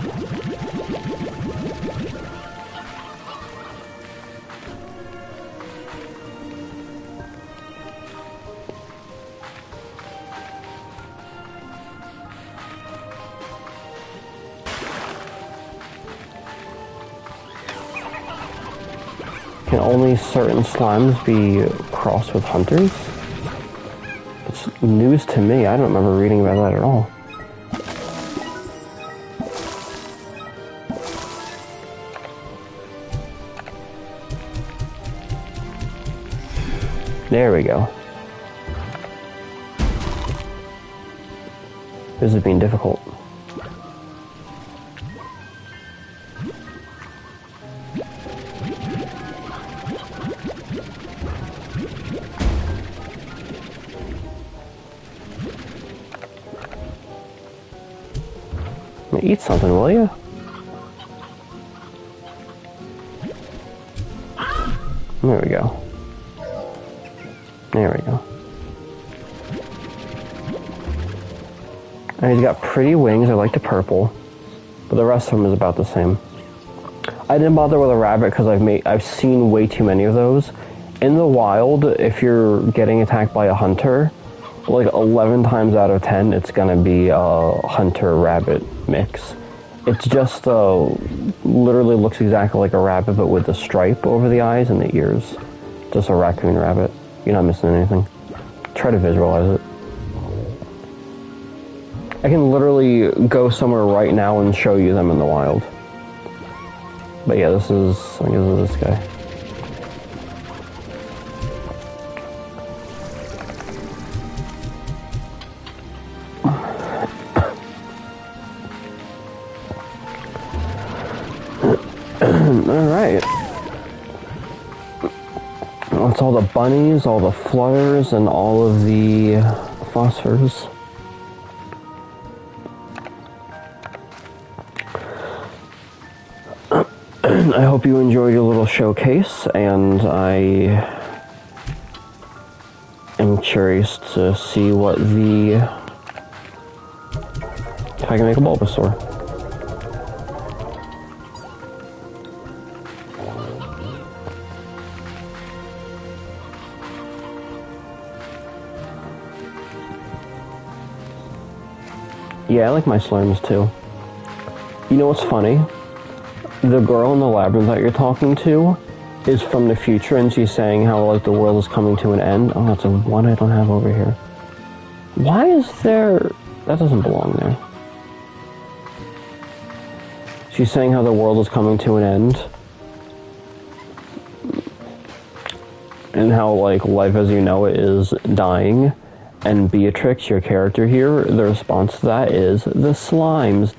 Can only certain slimes be crossed with hunters? It's news to me. I don't remember reading about that at all. There we go. This is being difficult. Eat something, will you? There we go. There we go. And he's got pretty wings. I like the purple, but the rest of him is about the same. I didn't bother with a rabbit because I've seen way too many of those. In the wild, if you're getting attacked by a hunter, like 11 times out of 10, it's gonna be a hunter-rabbit mix. It's just literally looks exactly like a rabbit, but with the stripe over the eyes and the ears. Just a raccoon rabbit. You're not missing anything. Try to visualize it. I can literally go somewhere right now and show you them in the wild. But yeah, this is, I guess this is this guy. Alright. That's all the bunnies, all the flutters, and all of the phosphors. I hope you enjoyed your little showcase, and I am curious to see what the... if I can make a Bulbasaur. Yeah, I like my slimes too. You know what's funny? The girl in the labyrinth that you're talking to is from the future, and she's saying how, like, the world is coming to an end. Oh, that's a one I don't have over here. Why is there... that doesn't belong there. She's saying how the world is coming to an end. And how, like, life as you know it is dying. And Beatrix, your character here, the response to that is, the slimes, ...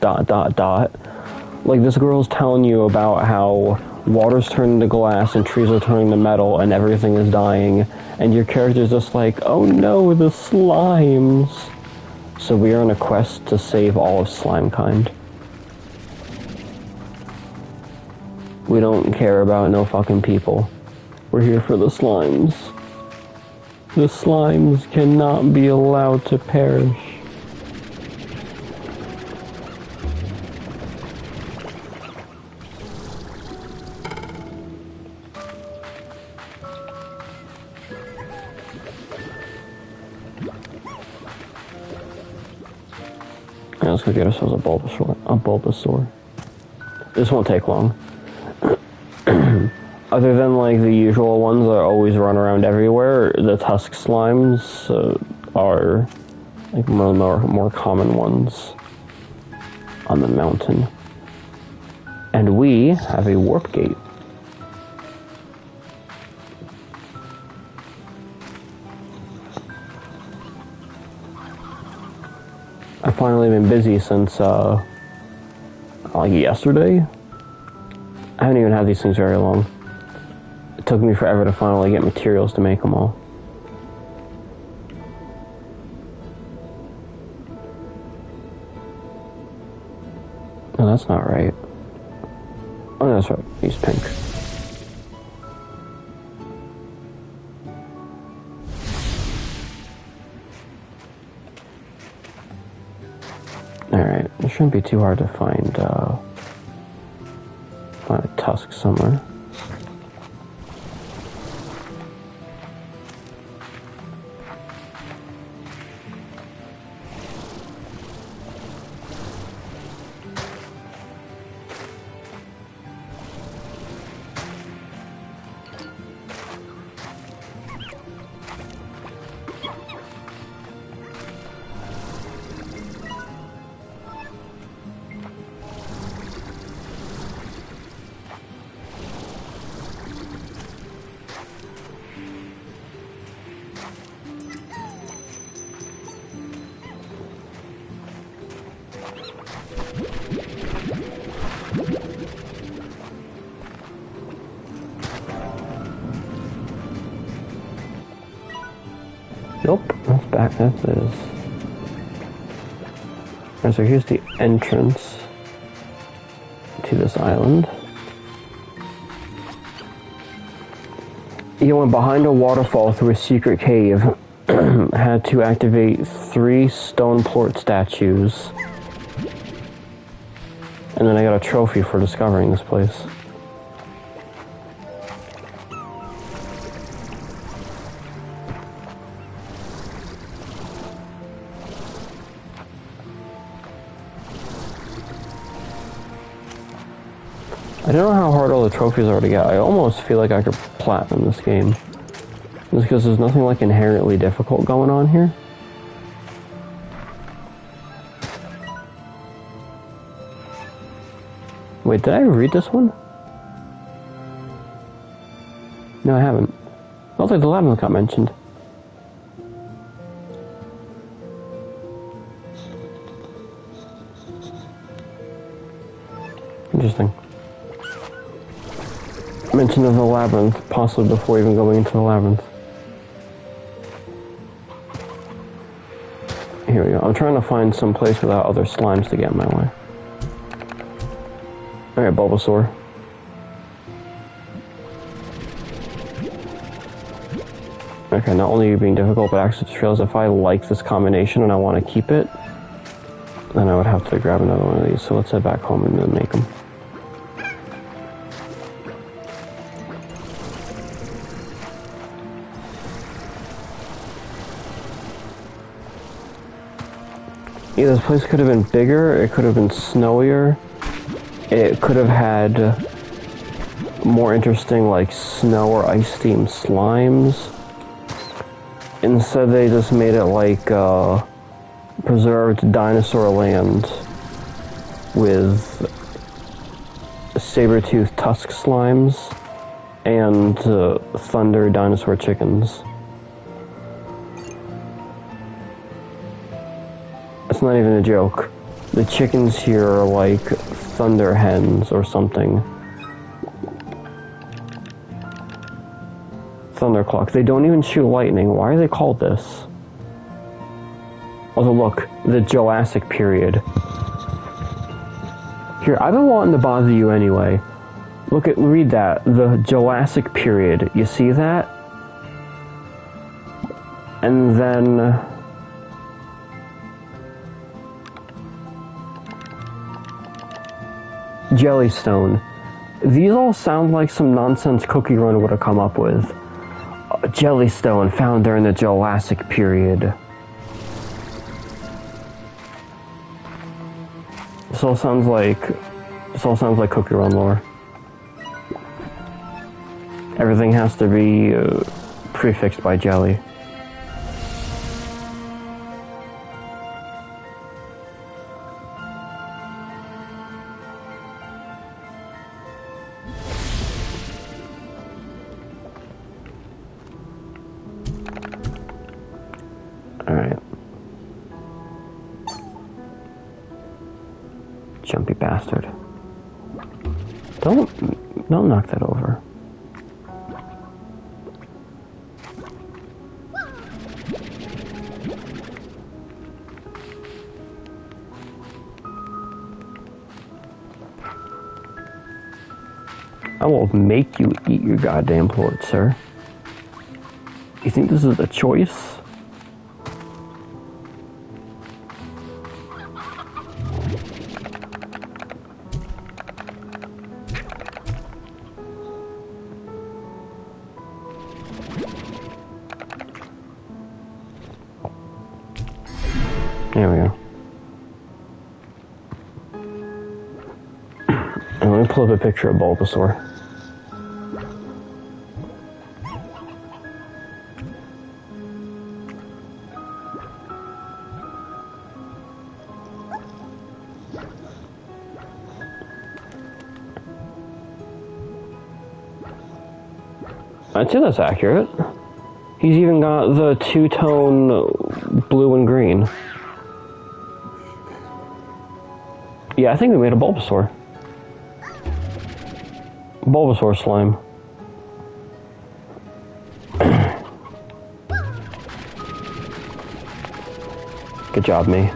Like, this girl's telling you about how water's turning to glass and trees are turning to metal and everything is dying, and your character's just like, oh no, the slimes. So we are on a quest to save all of slime kind. We don't care about no fucking people. We're here for the slimes. The slimes cannot be allowed to perish. Yeah, let's go get ourselves a Bulbasaur. This won't take long. Other than, like, the usual ones that always run around everywhere, the tusk slimes are, like, more common ones on the mountain. And we have a warp gate. I've finally been busy since, like, yesterday. I haven't even had these things very long. It took me forever to finally get materials to make them all. No, that's not right. Oh, that's right. He's pink. Alright, it shouldn't be too hard to find a tusk somewhere. Nope, that's back, that is. And so here's the entrance to this island. You went behind a waterfall through a secret cave, had to activate 3 stone plort statues, and then I got a trophy for discovering this place. I don't know how hard all the trophies are to get. I almost feel like I could platinum this game. Just because there's nothing like inherently difficult going on here. Wait, did I read this one? No, I haven't. I don't think the labyrinth got mentioned. Interesting. Mention of the labyrinth, possibly before even going into the labyrinth. Here we go. I'm trying to find some place without other slimes to get in my way. Alright, Bulbasaur. Okay, not only are you being difficult, but actually just realized if I like this combination and I want to keep it, then I would have to grab another one of these. So let's head back home and then make them. Yeah, this place could have been bigger, it could have been snowier, it could have had more interesting, like, snow or ice-themed slimes. Instead, they just made it like, preserved dinosaur land with saber-toothed tusk slimes and thunder dinosaur chickens. It's not even a joke. The chickens here are like thunder hens or something. Thunderclocks. They don't even shoot lightning. Why are they called this? Also, look, the Jurassic period. Here, I've been wanting to bother you anyway. Read that. The Jurassic period. You see that? And then... Jellystone. These all sound like some nonsense Cookie Run would have come up with. Jellystone found during the Jurassic period. This all sounds like Cookie Run lore. Everything has to be prefixed by jelly. Alright. Jumpy bastard. Don't knock that over. I will make you eat your goddamn plort, sir. You think this is a choice? There we go. And let me pull up a picture of Bulbasaur. I'd say that's accurate. He's even got the two-tone blue and green. Yeah, I think we made a Bulbasaur. Bulbasaur slime. Good job, me.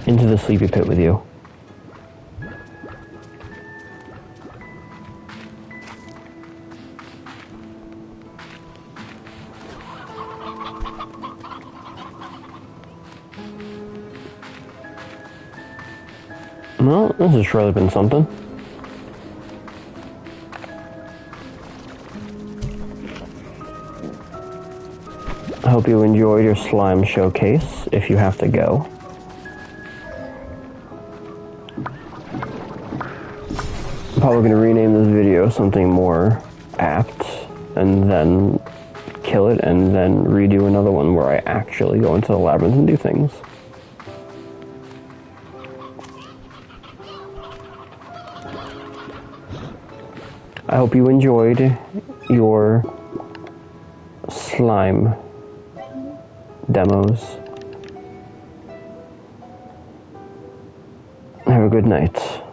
Into the sleepy pit with you. Well, this has surely been something. I hope you enjoyed your slime showcase, if you have to go. I'm probably going to rename this video something more apt, and then kill it and then redo another one where I actually go into the labyrinth and do things. I hope you enjoyed your slime demos. Have a good night.